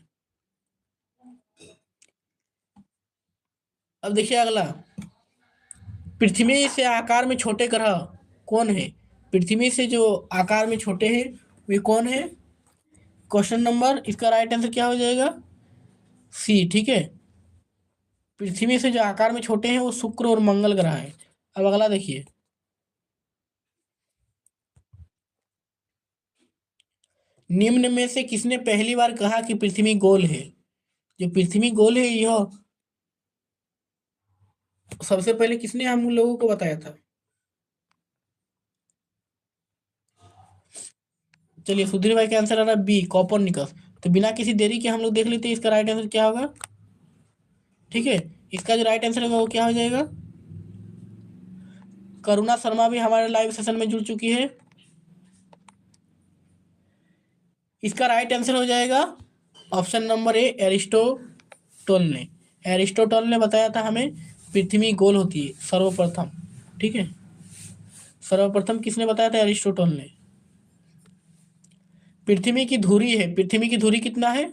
अब देखिए अगला, पृथ्वी से आकार में छोटे ग्रह कौन है? पृथ्वी से जो आकार में छोटे हैं वे कौन है? क्वेश्चन नंबर, इसका राइट आंसर क्या हो जाएगा? सी। ठीक है, पृथ्वी से जो आकार में छोटे हैं वो शुक्र और मंगल ग्रह है। अब अगला देखिए, निम्न में से किसने पहली बार कहा कि पृथ्वी गोल है? जो पृथ्वी गोल है यह सबसे पहले किसने हम लोगों को बताया था? चलिए सुधीर भाई का आंसर आ रहा है बी, कॉपरनिकस। तो बिना किसी देरी के हम लोग देख लेते हैं इसका राइट आंसर क्या होगा। ठीक है, इसका जो राइट आंसर होगा वो क्या हो जाएगा? करुणा शर्मा भी हमारे लाइव सेशन में जुड़ चुकी है। इसका राइट आंसर हो जाएगा ऑप्शन नंबर ए, एरिस्टोटल ने। एरिस्टोटल ने बताया था हमें पृथ्वी गोल होती है सर्वप्रथम। ठीक है, सर्वप्रथम किसने बताया था? एरिस्टोटल ने। पृथ्वी की धुरी है, पृथ्वी की धुरी कितना है?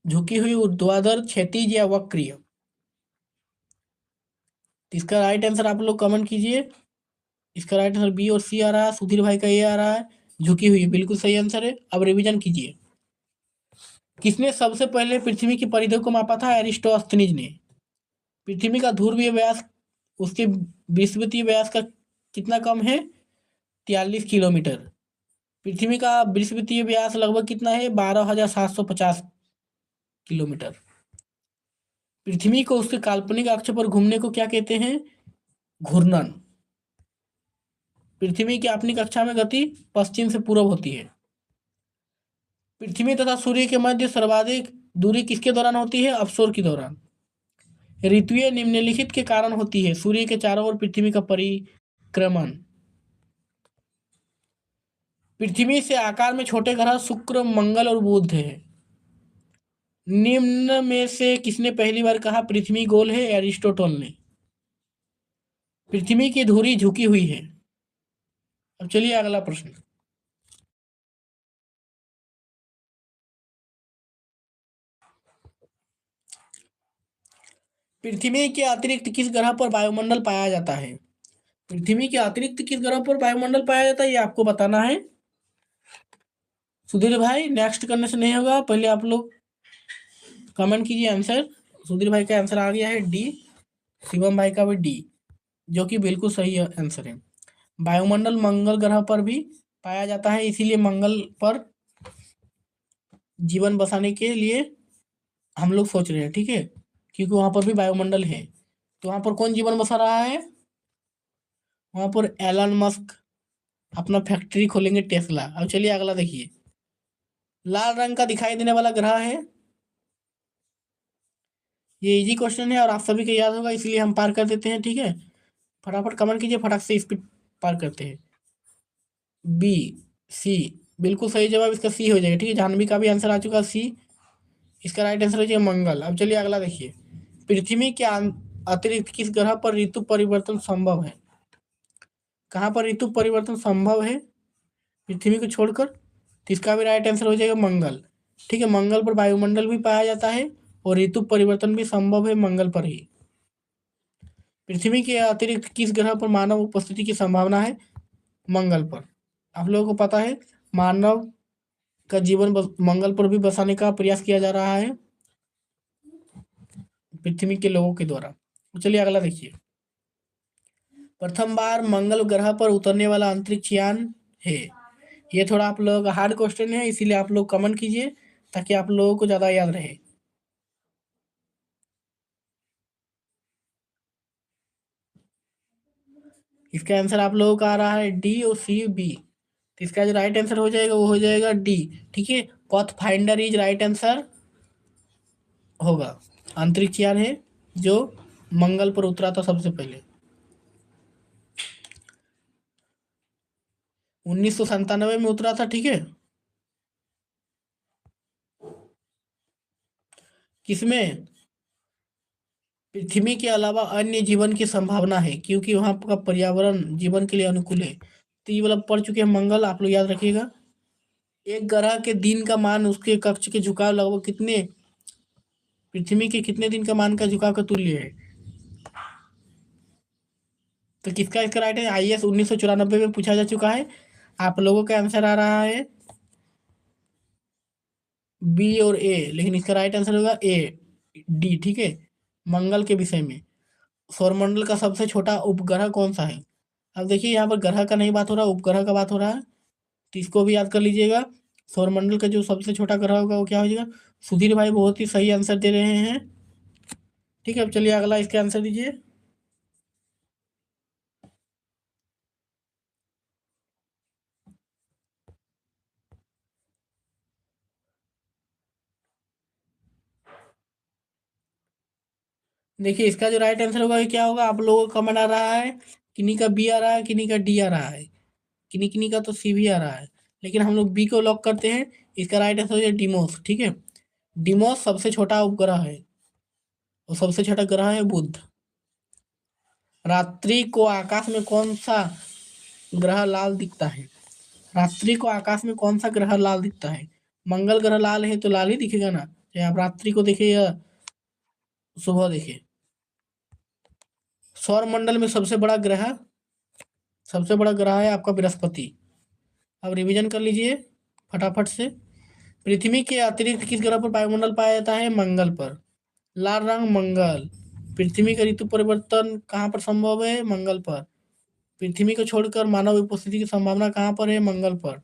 झुकी हुई, ऊर्ध्वाधर, क्षैतिज या वक्रीय? इसका राइट आंसर आप लोग कमेंट कीजिए। इसका राइट आंसर बी और सी आ रहा है, सुधीर भाई का ये आ रहा है झुकी हुई, बिल्कुल सही आंसर है। अब रिवीजन कीजिए। किसने सबसे पहले पृथ्वी की परिधि को मापा था? एरिस्टोस्थनीज ने। पृथ्वी का ध्रुवीय व्यास उसके विषुवतीय व्यास का कितना कम है? 43 किलोमीटर। पृथ्वी का विषुवतीय व्यास लगभग कितना है? 12,750 किलोमीटर। पृथ्वी को उसके काल्पनिक अक्ष पर घूमने को क्या कहते हैं? घूर्णन। पृथ्वी की अपनी कक्षा में गति पश्चिम से पूर्व होती है। पृथ्वी तथा सूर्य के मध्य सर्वाधिक दूरी किसके दौरान होती है? अवसोर के दौरान। ऋतुएं निम्नलिखित के कारण होती है। सूर्य के चारों ओर पृथ्वी का परिक्रमण। पृथ्वी से आकार में छोटे ग्रह शुक्र, मंगल और बुध है। निम्न में से किसने पहली बार कहा पृथ्वी गोल है? एरिस्टोटल ने। पृथ्वी की धुरी झुकी हुई है। अब चलिए अगला प्रश्न। पृथ्वी के अतिरिक्त किस ग्रह पर वायुमंडल पाया जाता है? पृथ्वी के अतिरिक्त किस ग्रह पर वायुमंडल पाया जाता है ये आपको बताना है। सुधीर भाई नेक्स्ट करने से नहीं होगा, पहले आप लोग कमेंट कीजिए आंसर। सुधीर भाई का आंसर आ गया है डी, शिवम भाई का भी डी, जो कि बिल्कुल सही आंसर है। वायुमंडल मंगल ग्रह पर भी पाया जाता है, इसीलिए मंगल पर जीवन बसाने के लिए हम लोग सोच रहे हैं। ठीक है, क्योंकि वहां पर भी वायुमंडल है। तो वहां पर कौन जीवन बसा रहा है? वहां पर एलन मस्क अपना फैक्ट्री खोलेंगे, टेस्ला। अब चलिए अगला देखिए। लाल रंग का दिखाई देने वाला ग्रह है, ये इजी क्वेश्चन है और आप सभी को याद होगा, इसलिए हम पार कर देते हैं। ठीक है, फटाफट कमेंट कीजिए, फटाक से स्पीड पार करते हैं। बी, सी, बिल्कुल सही जवाब इसका सी हो जाएगा। ठीक है, जाह्नवी का भी आंसर आ चुका सी। इसका राइट आंसर हो जाएगा मंगल। अब चलिए अगला देखिए। पृथ्वी के अतिरिक्त किस ग्रह पर ऋतु परिवर्तन संभव है? कहाँ पर ऋतु परिवर्तन संभव है पृथ्वी को छोड़कर? तो इसका भी राइट आंसर हो जाएगा मंगल। ठीक है, मंगल पर वायुमंडल भी पाया जाता है और ऋतु परिवर्तन भी संभव है मंगल पर ही। पृथ्वी के अतिरिक्त किस ग्रह पर मानव उपस्थिति की संभावना है? मंगल पर। आप लोगों को पता है मानव का जीवन मंगल पर भी बसाने का प्रयास किया जा रहा है पृथ्वी के लोगों के द्वारा। तो चलिए अगला देखिए। प्रथम बार मंगल ग्रह पर उतरने वाला अंतरिक्ष यान है। ये थोड़ा आप लोगों का हार्ड क्वेश्चन है, इसीलिए आप लोग कमेंट कीजिए ताकि आप लोगों को ज्यादा याद रहे। इसका आंसर आप लोगों का आ रहा है डी और सी बी। तो इसका जो राइट आंसर हो जाएगा वो हो जाएगा डी। ठीक है, पथ फाइंडर इज राइट आंसर होगा। अंतरिक्ष यान है जो मंगल पर उतरा था सबसे पहले 1997 में उतरा था। ठीक है, किसमें? पृथ्वी के अलावा अन्य जीवन की संभावना है क्योंकि वहां का पर्यावरण जीवन के लिए अनुकूल है। तो ये वाला पढ़ चुके हैं मंगल, आप लोग याद रखिएगा। एक ग्रह के दिन का मान उसके कक्ष के झुकाव लगभग कितने, पृथ्वी के कितने दिन का मान का झुकाव का तुल्य है? तो किसका इसका राइट है? IAS 1994 में पूछा जा चुका है। आप लोगों का आंसर आ रहा है बी और ए, लेकिन इसका राइट आंसर होगा ए डी। ठीक है, मंगल के विषय में सौरमंडल का सबसे छोटा उपग्रह कौन सा है? अब देखिए यहाँ पर ग्रह का नहीं बात हो रहा, उपग्रह का बात हो रहा है, तो इसको भी याद कर लीजिएगा। सौरमंडल का जो सबसे छोटा ग्रह होगा वो क्या हो जाएगा? सुधीर भाई बहुत ही सही आंसर दे रहे हैं। ठीक है, अब चलिए अगला इसका आंसर दीजिए। देखिए इसका जो राइट आंसर होगा ये क्या होगा? आप लोगों का कमेंट आ रहा है, किन्हीं का बी आ रहा है, किन्हीं का डी आ रहा है, किन्हीं किन्हीं का तो सी भी आ रहा है, लेकिन हम लोग बी को लॉक करते हैं। इसका राइट आंसर है डिमोस। ठीक है, डिमोस सबसे छोटा उपग्रह है और सबसे छोटा ग्रह है बुध। रात्रि को आकाश में कौन सा ग्रह लाल दिखता है? रात्रि को आकाश में कौन सा ग्रह लाल दिखता है? मंगल ग्रह लाल है तो लाल ही दिखेगा ना, चाहे आप रात्रि को देखे या सुबह देखे। सौर मंडल में सबसे बड़ा ग्रह है आपका बृहस्पति। अब रिवीजन कर लीजिए फटाफट से। पृथ्वी के अतिरिक्त किस ग्रह पर वायुमंडल पाया जाता है? मंगल पर। लाल रंग मंगल। पृथ्वी का ऋतु परिवर्तन कहाँ पर संभव है? मंगल पर। पृथ्वी को छोड़कर मानव उपस्थिति की संभावना कहाँ पर है? मंगल पर।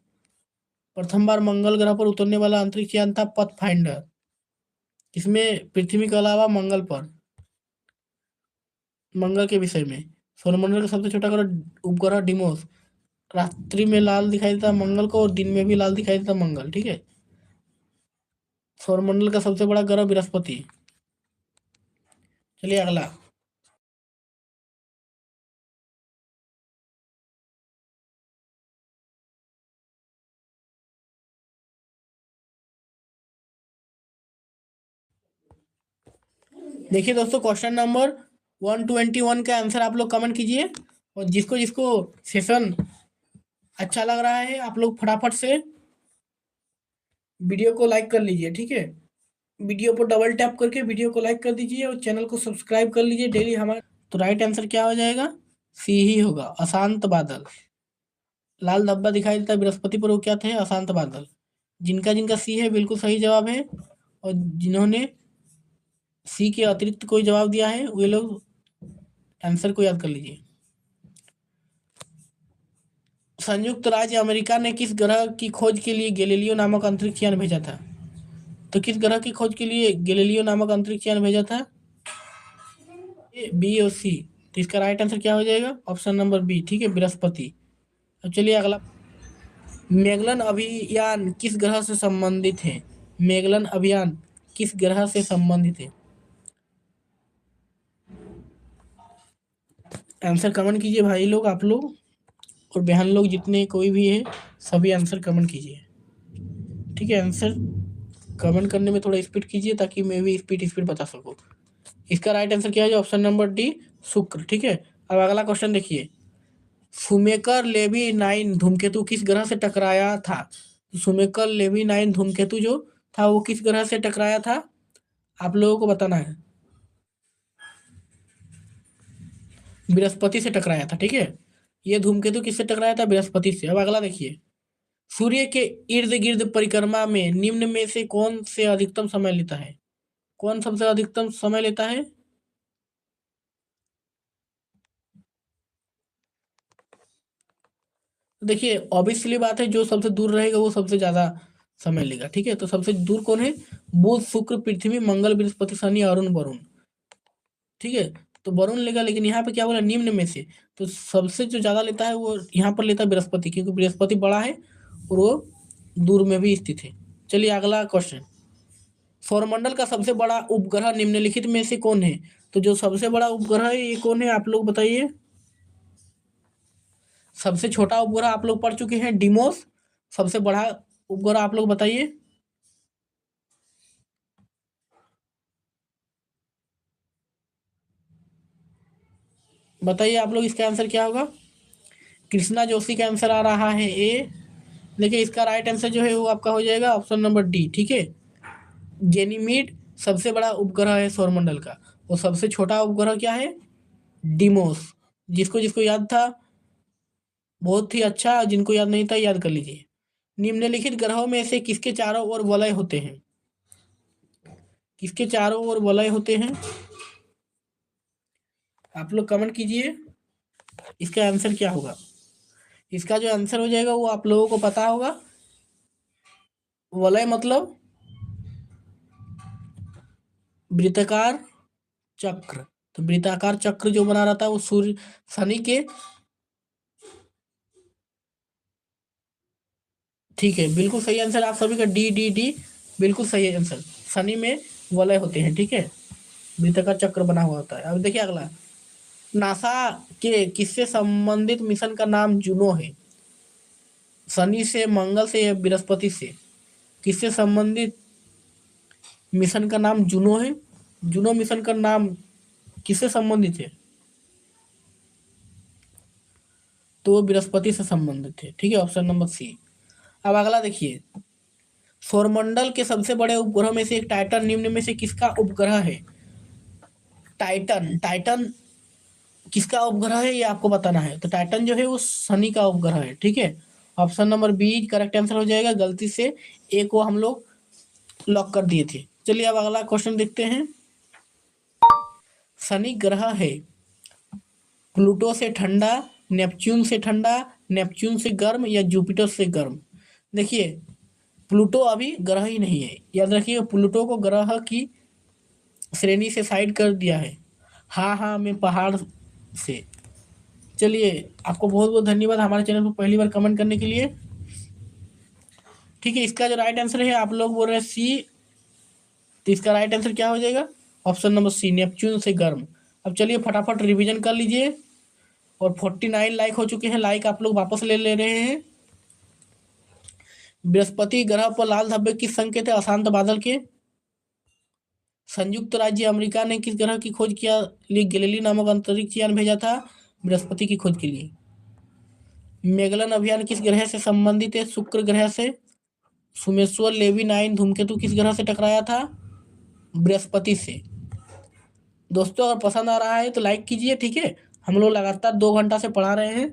प्रथम बार मंगल ग्रह पर उतरने वाला अंतरिक्ष यान था पथ फाइंडर, इसमें पृथ्वी के अलावा मंगल पर। मंगल के विषय में सौरमंडल का सबसे छोटा ग्रह उपग्रह डिमोस, रात्रि में लाल दिखाई देता मंगल को और दिन में भी लाल दिखाई देता मंगल। ठीक है, सौरमंडल का सबसे बड़ा ग्रह बृहस्पति। चलिए अगला। देखिए दोस्तों, क्वेश्चन नंबर 121 का आंसर आप लोग कमेंट कीजिए और जिसको जिसको सेशन अच्छा लग रहा है आप लोग फटाफट से वीडियो को लाइक कर लीजिए। ठीक है, वीडियो पर डबल टैप करके वीडियो को लाइक कर दीजिए और चैनल को सब्सक्राइब कर लीजिए डेली हमारे। तो राइट आंसर क्या हो जाएगा? सी ही होगा, अशांत बादल। लाल धब्बा दिखाई देता है बृहस्पति पर, वो क्या थे? अशांत बादल। जिनका जिनका सी है बिल्कुल सही जवाब है, और जिन्होंने सी के अतिरिक्त कोई जवाब दिया है वे लोग आंसर को याद कर लीजिए। संयुक्त राज्य अमेरिका ने किस ग्रह की खोज के लिए गैलीलियो नामक अंतरिक्ष यान भेजा था? तो किस ग्रह की खोज के लिए गैलीलियो नामक अंतरिक्ष यान भेजा था? ए, बी और सी। तो इसका राइट आंसर क्या हो जाएगा? Option number B. ठीक है, बृहस्पति। अब चलिए अगला। मैगलन अभियान किस ग्रह से संबंधित है? मैगलन अभियान किस ग्रह से संबंधित है? आंसर कमेंट कीजिए भाई लोग, आप लोग और बहन लोग, जितने कोई भी है सभी आंसर कमेंट कीजिए। ठीक है, आंसर कमेंट करने में थोड़ा स्पीड कीजिए ताकि मैं भी स्पीड बता सकूं। इसका राइट आंसर क्या है? ऑप्शन नंबर डी, शुक्र। ठीक है, अब अगला क्वेश्चन देखिए। शुमेकर लेवी 9 धूमकेतु किस ग्रह से टकराया था? सुमेकल लेवी 9 धूमकेतु जो था वो किस ग्रह से टकराया था, आप लोगों को बताना है। बृहस्पति से टकराया था, ठीक है। ये धूमकेतु किससे टकराया था, बृहस्पति से। अब अगला देखिए, सूर्य के इर्द गिर्द परिक्रमा में निम्न में से कौन से अधिकतम समय लेता है, कौन सबसे अधिकतम समय लेता है। देखिए ऑब्वियसली बात है, जो सबसे दूर रहेगा वो सबसे ज्यादा समय लेगा, ठीक है। तो सबसे दूर कौन है, बुध शुक्र पृथ्वी मंगल बृहस्पति शनि अरुण वरुण, ठीक है। तो वरुण लेगा, लेकिन यहाँ पे क्या बोला, निम्न में से। तो सबसे जो ज्यादा लेता है वो यहाँ पर लेता है बृहस्पति, क्योंकि बृहस्पति बड़ा है और वो दूर में भी स्थित है। चलिए अगला क्वेश्चन, सौरमंडल का सबसे बड़ा उपग्रह निम्नलिखित में से कौन है। तो जो सबसे बड़ा उपग्रह है ये कौन है, आप लोग बताइए। सबसे छोटा उपग्रह आप लोग पढ़ चुके हैं डिमोस, सबसे बड़ा उपग्रह आप लोग बताइए। बताइए आप लोग, इसका आंसर क्या होगा। कृष्णा जोशी का आंसर आ रहा है ए। देखिए इसका राइट आंसर जो है वो आपका हो जाएगा ऑप्शन नंबर डी, ठीक है। जेनीमीड सबसे बड़ा उपग्रह है सौरमंडल का, और सबसे छोटा उपग्रह क्या है, डिमोस। जिसको जिसको याद था बहुत ही अच्छा, जिनको याद नहीं था याद कर लीजिए। निम्नलिखित ग्रहों में से किसके चारों ओर वलय होते हैं, किसके चारों ओर वलय होते हैं, आप लोग कमेंट कीजिए। इसका आंसर क्या होगा, इसका जो आंसर हो जाएगा वो आप लोगों को पता होगा। वलय मतलब वृत्ताकार चक्र। तो वृत्ताकार चक्र जो बना रहता है वो सूर्य शनि के, ठीक है बिल्कुल सही आंसर आप सभी का डी डी डी, बिल्कुल सही आंसर। शनि में वलय होते हैं, ठीक है, वृत्ताकार चक्र बना हुआ होता है। अब देखिए अगला, नासा के किससे संबंधित मिशन का नाम जुनो है, शनि से, मंगल से या बृहस्पति से, किससे संबंधित मिशन का नाम जुनो है। जुनो मिशन का नाम किससे संबंधित है, तो वो बृहस्पति से संबंधित है, ठीक है, ऑप्शन नंबर सी। अब अगला देखिए, सौरमंडल के सबसे बड़े उपग्रह में से एक टाइटन निम्न में से किसका उपग्रह है। टाइटन, टाइटन किसका उपग्रह है ये आपको बताना है। तो टाइटन जो है वो शनि का उपग्रह है, ठीक है। Option number B correct answer हो जाएगा, गलती से ए को हम लोग लॉक कर दिए थे। चलिए अब अगला क्वेश्चन देखते हैं, शनि ग्रह है प्लूटो से ठंडा, नेपच्यून से ठंडा, नेपच्यून से गर्म या जुपिटर से गर्म। देखिए प्लूटो अभी ग्रह ही नहीं है, याद रखिए प्लूटो को ग्रह की श्रेणी से साइड कर दिया है। हाँ हाँ मैं पहाड़ से। चलिए आपको बहुत बहुत धन्यवाद हमारे चैनल पर पहली बार कमेंट करने के लिए, ठीक है। इसका जो राइट आंसर है आप लोग बोल रहे हैं सी, तो इसका राइट आंसर क्या हो जाएगा, ऑप्शन नंबर सी, नेपच्यून से गर्म। अब चलिए फटाफट रिवीजन कर लीजिए, और 49 लाइक हो चुके हैं, लाइक आप लोग वापस ले ले रहे हैं। बृहस्पति ग्रह पर लाल धब्बे किस संकेत है, अशांत बादल के। संयुक्त राज्य अमेरिका ने किस ग्रह की खोज किया लिए गैलीलियो नामक अंतरिक्ष यान भेजा था, बृहस्पति की खोज के लिए। मेगलन अभियान किस ग्रह से संबंधित है, शुक्र ग्रह से। सुमेश्वर लेवी 9 धूमकेतु किस ग्रह से टकराया था, बृहस्पति से। दोस्तों अगर पसंद आ रहा है तो लाइक कीजिए, ठीक है। हम लोग लगातार 2 घंटा से पढ़ा रहे हैं,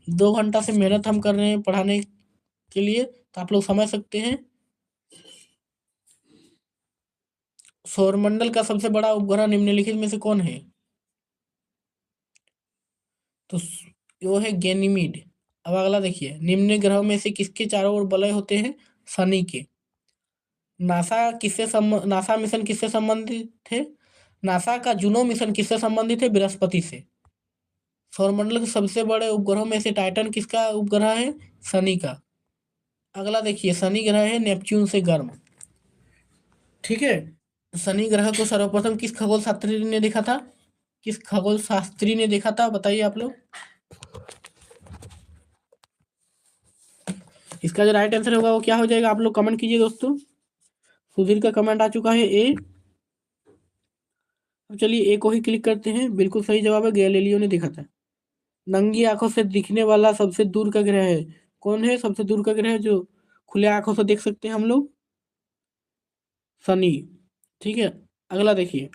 2 घंटा से मेहनत हम कर रहे हैं पढ़ाने के लिए, तो आप लोग समझ सकते हैं। सौरमंडल का सबसे बड़ा उपग्रह निम्नलिखित में से कौन है, तो वो है गैनीमीड। अब अगला देखिए, निम्न ग्रहों में से किसके चारों ओर वलय होते हैं, शनि के। नासा मिशन किससे संबंधित है, नासा का जुनो मिशन किससे संबंधित है, बृहस्पति से। सौरमंडल के सबसे बड़े उपग्रहों में से टाइटन किसका उपग्रह है, शनि का। अगला देखिए, शनि ग्रह है नेपच्यून से गर्म, ठीक है। शनि ग्रह को सर्वप्रथम किस खगोल शास्त्री ने देखा था, किस खगोल शास्त्री ने देखा था, बताइए आप लोग। इसका जो राइट आंसर होगा वो क्या हो जाएगा, आप लोग कमेंट कीजिए दोस्तों। सुधीर का कमेंट आ चुका है ए। अब चलिए ए को ही क्लिक करते हैं, बिल्कुल सही जवाब है, गैलीलियो ने देखा था। नंगी आंखों से दिखने वाला सबसे दूर का ग्रह है, कौन है सबसे दूर का ग्रह जो खुले आंखों से देख सकते हैं हम लोग, शनि। ठीक है, अगला देखिए,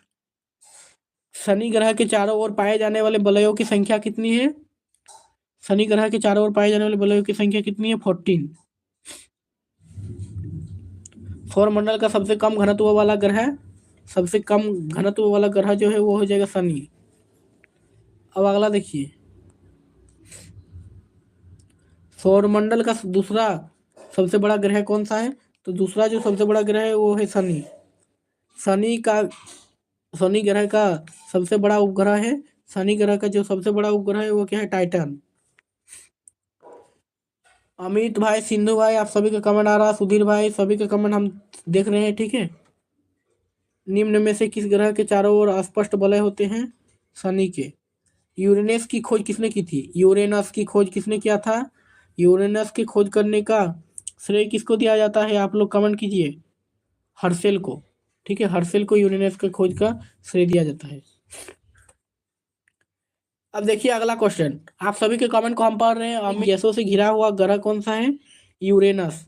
शनि ग्रह के चारों ओर पाए जाने वाले वलयों की संख्या कितनी है? शनि ग्रह के चारों ओर पाए जाने वाले वलयों की संख्या कितनी है? 14। सौरमंडल का सबसे कम घनत्व वाला ग्रह, सबसे कम घनत्व वाला ग्रह जो है वो हो जाएगा शनि। अब अगला देखिए, सौरमंडल का दूसरा सबसे बड़ा ग्रह कौन सा है? तो दूसरा जो सबसे बड़ा ग्रह है वो है शनि। शनि का शनि ग्रह का सबसे बड़ा उपग्रह है, शनि ग्रह का जो सबसे बड़ा उपग्रह है वो क्या है? टाइटन। अमित भाई, सिंधु भाई, आप सभी का कमेंट आ रहा है, सुधीर भाई, सभी का कमेंट हम देख रहे हैं। ठीक है, निम्न में से किस ग्रह के चारों ओर अस्पष्ट वलय होते हैं? शनि के। यूरेनस की खोज किसने की थी? यूरेनस की खोज किसने किया था? यूरेनस की खोज करने का श्रेय किसको दिया जाता है? आप लोग कमेंट कीजिए। हर्शेल को। ठीक है, हर्शेल को यूरेनस की खोज का श्रेय दिया जाता है। अब देखिए अगला क्वेश्चन, आप सभी के कमेंट को हम पढ़ रहे हैं। गैसों से घिरा हुआ ग्रह कौन सा है? यूरेनस।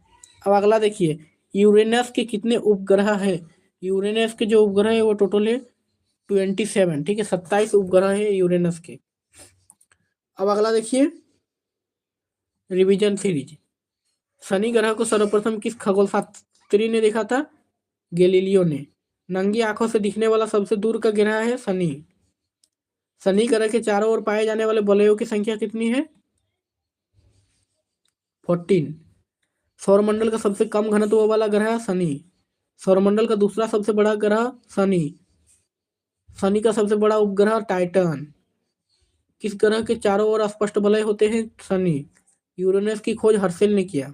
अब अगला देखिए, यूरेनस के कितने उपग्रह है? यूरेनस के जो उपग्रह है वो टोटल है 27। ठीक है, 27 उपग्रह है यूरेनस के। अब अगला देखिए, रिवीजन सीरीज। शनि ग्रह को सर्वप्रथम किस खगोल शास्त्री ने देखा था? गैलीलियो ने। नंगी आंखों से दिखने वाला सबसे दूर का ग्रह है शनि। शनि ग्रह के चारों ओर पाए जाने वाले वलयों की संख्या कितनी है? 14। सौरमंडल का सबसे कम घनत्व वाला ग्रह शनि। सौरमंडल का दूसरा सबसे बड़ा ग्रह शनि। शनि का सबसे बड़ा उपग्रह टाइटन। किस ग्रह के चारों ओर स्पष्ट वलय होते हैं? शनि। यूरेनस की खोज हर्शेल ने किया।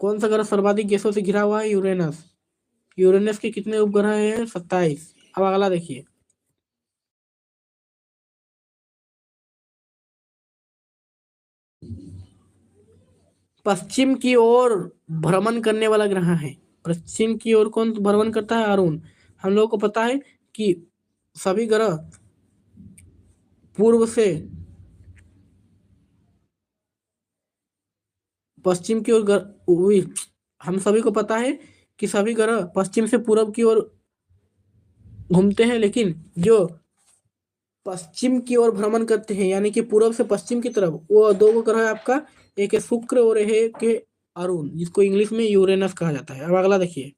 कौन सा ग्रह सर्वाधिक गैसों से घिरा हुआ है? यूरेनस। यूरेनस के कितने उपग्रह हैं? 27। अब अगला देखिए, पश्चिम की ओर भ्रमण करने वाला ग्रह है। पश्चिम की ओर कौन भ्रमण करता है? अरुण। हम लोगों को पता है कि सभी ग्रह पूर्व से पश्चिम की ओर हम सभी को पता है कि सभी ग्रह पश्चिम से पूर्व की ओर घूमते हैं, लेकिन जो पश्चिम की ओर भ्रमण करते हैं यानी कि पूर्व से पश्चिम की तरफ, वो दो ग्रह है आपका, एक है शुक्र और एक है अरुण, जिसको इंग्लिश में यूरेनस कहा जाता है। अब अगला देखिए,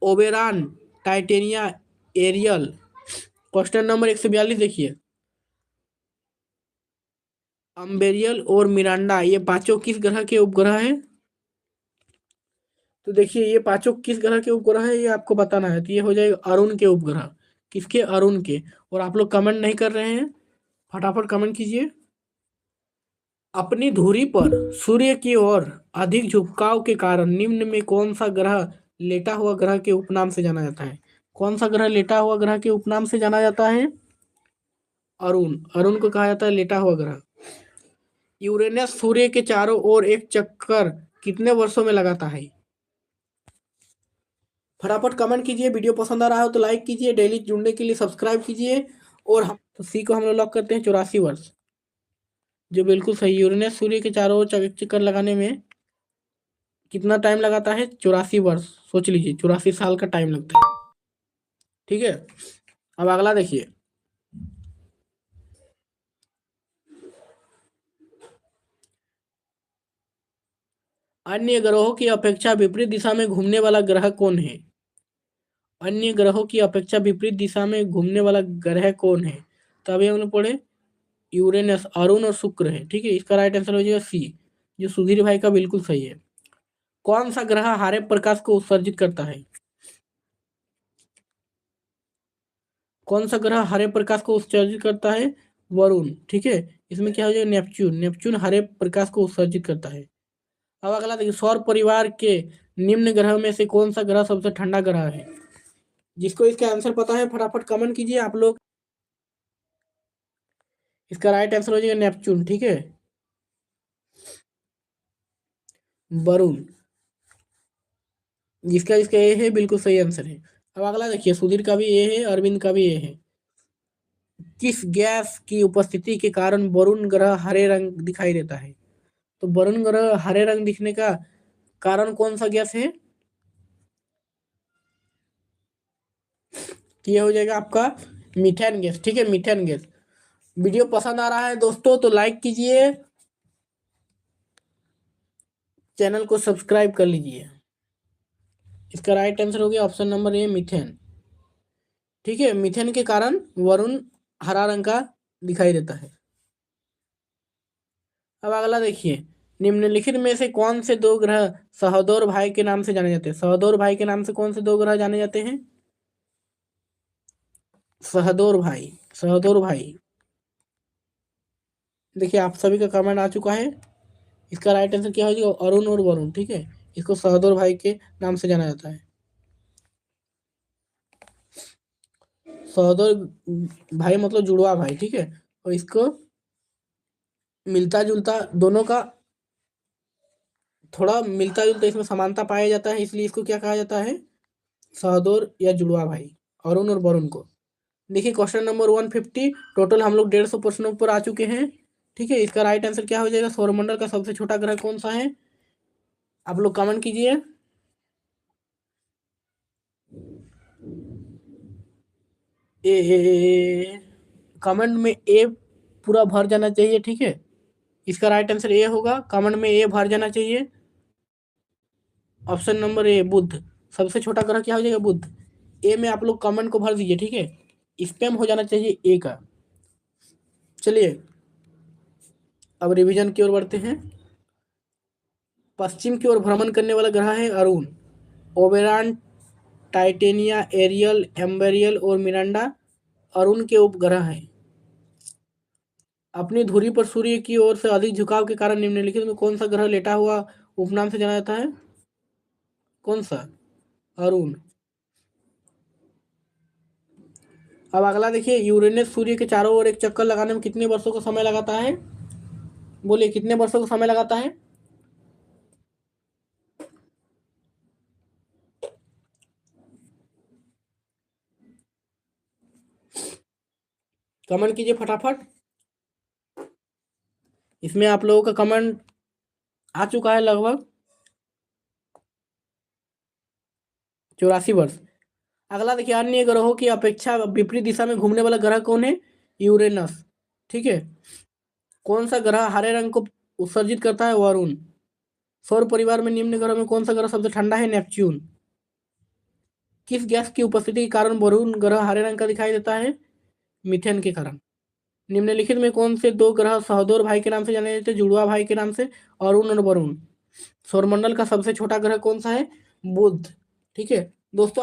Oberon, Titania, Ariel. Question number 142 देखिए, अम्बेरियल और मिरांडा ये पांचों किस ग्रह के उपग्रह हैं? तो देखिए ये पांचों किस ग्रह के उपग्रह है ये आपको बताना है। तो ये हो जाएगा अरुण के उपग्रह। किसके? अरुण के। और आप लोग कमेंट नहीं कर रहे हैं, फटाफट कमेंट कीजिए। अपनी धुरी पर सूर्य की ओर अधिक झुकाव के कारण निम्न में कौन सा ग्रह लेटा हुआ ग्रह के उपनाम से जाना जाता है? कौन सा ग्रह लेटा हुआ ग्रह के उपनाम से जाना जाता है? अरुण। अरुण को कहा जाता है लेटा हुआ ग्रह। यूरेनस सूर्य के चारों ओर एक चक्कर कितने वर्षों में लगाता है? फटाफट कमेंट कीजिए। वीडियो पसंद आ रहा हो तो लाइक कीजिए, डेली जुड़ने के लिए सब्सक्राइब कीजिए। और हम तो सी को हम लोग लॉक करते हैं 84 वर्ष, जो बिल्कुल सही। यूरेनस सूर्य के चारों ओर चक्कर लगाने में कितना टाइम लगाता है? 84 वर्ष। सोच लीजिए, 84 साल का टाइम लगता है। ठीक है, अब अगला देखिए, अन्य ग्रहों की अपेक्षा विपरीत दिशा में घूमने वाला ग्रह कौन है? अन्य ग्रहों की अपेक्षा विपरीत दिशा में घूमने वाला ग्रह कौन है? तो अभी हम लोग पढ़े, यूरेनस, अरुण और शुक्र है। ठीक है, इसका राइट आंसर हो जाएगा सी, जो सुधीर भाई का बिल्कुल सही है। कौन सा ग्रह हरे प्रकाश को उत्सर्जित करता है? कौन सा ग्रह हरे प्रकाश को उत्सर्जित करता है? वरुण। ठीक है, इसमें क्या हो जाएगा? नेपच्यून। नेपच्यून हरे प्रकाश को उत्सर्जित करता है। अब अगला देखिए, सौर परिवार के निम्न ग्रह में से कौन सा ग्रह सबसे ठंडा ग्रह है? जिसको इसका आंसर पता है फटाफट कमेंट कीजिए आप लोग। इसका राइट आंसर हो जाएगा नेपच्यून। ठीक है, वरुण, जिसका इसका ए है, बिल्कुल सही आंसर है। अब अगला देखिए, सुधीर का भी ए है, अरविंद का भी ए है। किस गैस की उपस्थिति के कारण वरुण ग्रह हरे रंग दिखाई देता है? तो वरुण ग्रह हरे रंग दिखने का कारण कौन सा गैस है? ये हो जाएगा आपका मीथेन गैस। ठीक है, मीथेन गैस। वीडियो पसंद आ रहा है दोस्तों तो लाइक कीजिए, चैनल को सब्सक्राइब कर लीजिए। इसका राइट आंसर हो गया ऑप्शन नंबर ए, मीथेन। ठीक है, मीथेन के कारण वरुण हरा रंग का दिखाई देता है। अब अगला देखिए, निम्नलिखित में से कौन से दो ग्रह सहोदर भाई के नाम से जाने जाते हैं? सहोदर भाई के नाम से कौन से दो ग्रह जाने जाते हैं? सहोदर भाई, सहोदर भाई। देखिए आप सभी का कमेंट आ चुका है। इसका राइट आंसर क्या हो जाएगा? अरुण और वरुण। ठीक है, इसको सहोदर भाई के नाम से जाना जाता है। सहोदर भाई मतलब जुड़वा भाई। ठीक है, और इसको मिलता जुलता दोनों का थोड़ा मिलता जुलता इसमें समानता पाया जाता है, इसलिए इसको क्या कहा जाता है? सहोदर या जुड़वा भाई, अरुण और वरुण को। देखिए क्वेश्चन नंबर 150, टोटल हम लोग 150 प्रश्नों पर आ चुके हैं। ठीक है, इसका राइट आंसर क्या हो जाएगा? सौरमंडल का सबसे छोटा ग्रह कौन सा है? आप लोग कमेंट कीजिए। ए कमेंट में ए पूरा भर जाना चाहिए। ठीक है, इसका राइट आंसर ए होगा, कमेंट में ए भर जाना चाहिए। ऑप्शन नंबर ए, बुध। सबसे छोटा ग्रह क्या हो जाएगा? बुध। ए में आप लोग कमेंट को भर दीजिए। ठीक है, स्पैम हो जाना चाहिए ए का। चलिए अब रिवीजन की ओर बढ़ते हैं। पश्चिम की ओर भ्रमण करने वाला ग्रह है अरुण। ओबेरॉन, टाइटेनिया, एरियल, एम्बेरियल और मिरांडा अरुण के उपग्रह हैं। अपनी धुरी पर सूर्य की ओर से अधिक झुकाव के कारण निम्नलिखित में कौन सा ग्रह लेटा हुआ उपनाम से जाना जाता है? कौन सा? अरुण। अब अगला देखिए, यूरेनस सूर्य के चारों ओर एक चक्कर लगाने में कितने वर्षों का समय लगाता है? बोलिए कितने वर्षों का समय लगाता है? कमेंट कीजिए फटाफट। इसमें आप लोगों का कमेंट आ चुका है लगभग 84 वर्ष। अगला देखिए, अन्य ग्रहों की अपेक्षा विपरीत दिशा में घूमने वाला ग्रह कौन है? यूरेनस। ठीक है, कौन सा ग्रह हरे रंग को उत्सर्जित करता है? वरुण। सौर परिवार में निम्न ग्रह में कौन सा ग्रह सबसे ठंडा है? नेपच्यून। किस गैस की उपस्थिति के कारण वरुण ग्रह हरे रंग का दिखाई देता है? मीथेन के कारण। निम्नलिखित में कौन से दो ग्रह सहोदर भाई के नाम से जाने जाते हैं? जुड़वा भाई के नाम से, अरुण और वरुण। सौरमंडल का सबसे छोटा ग्रह कौन सा है? बुध। ठीक है दोस्तों।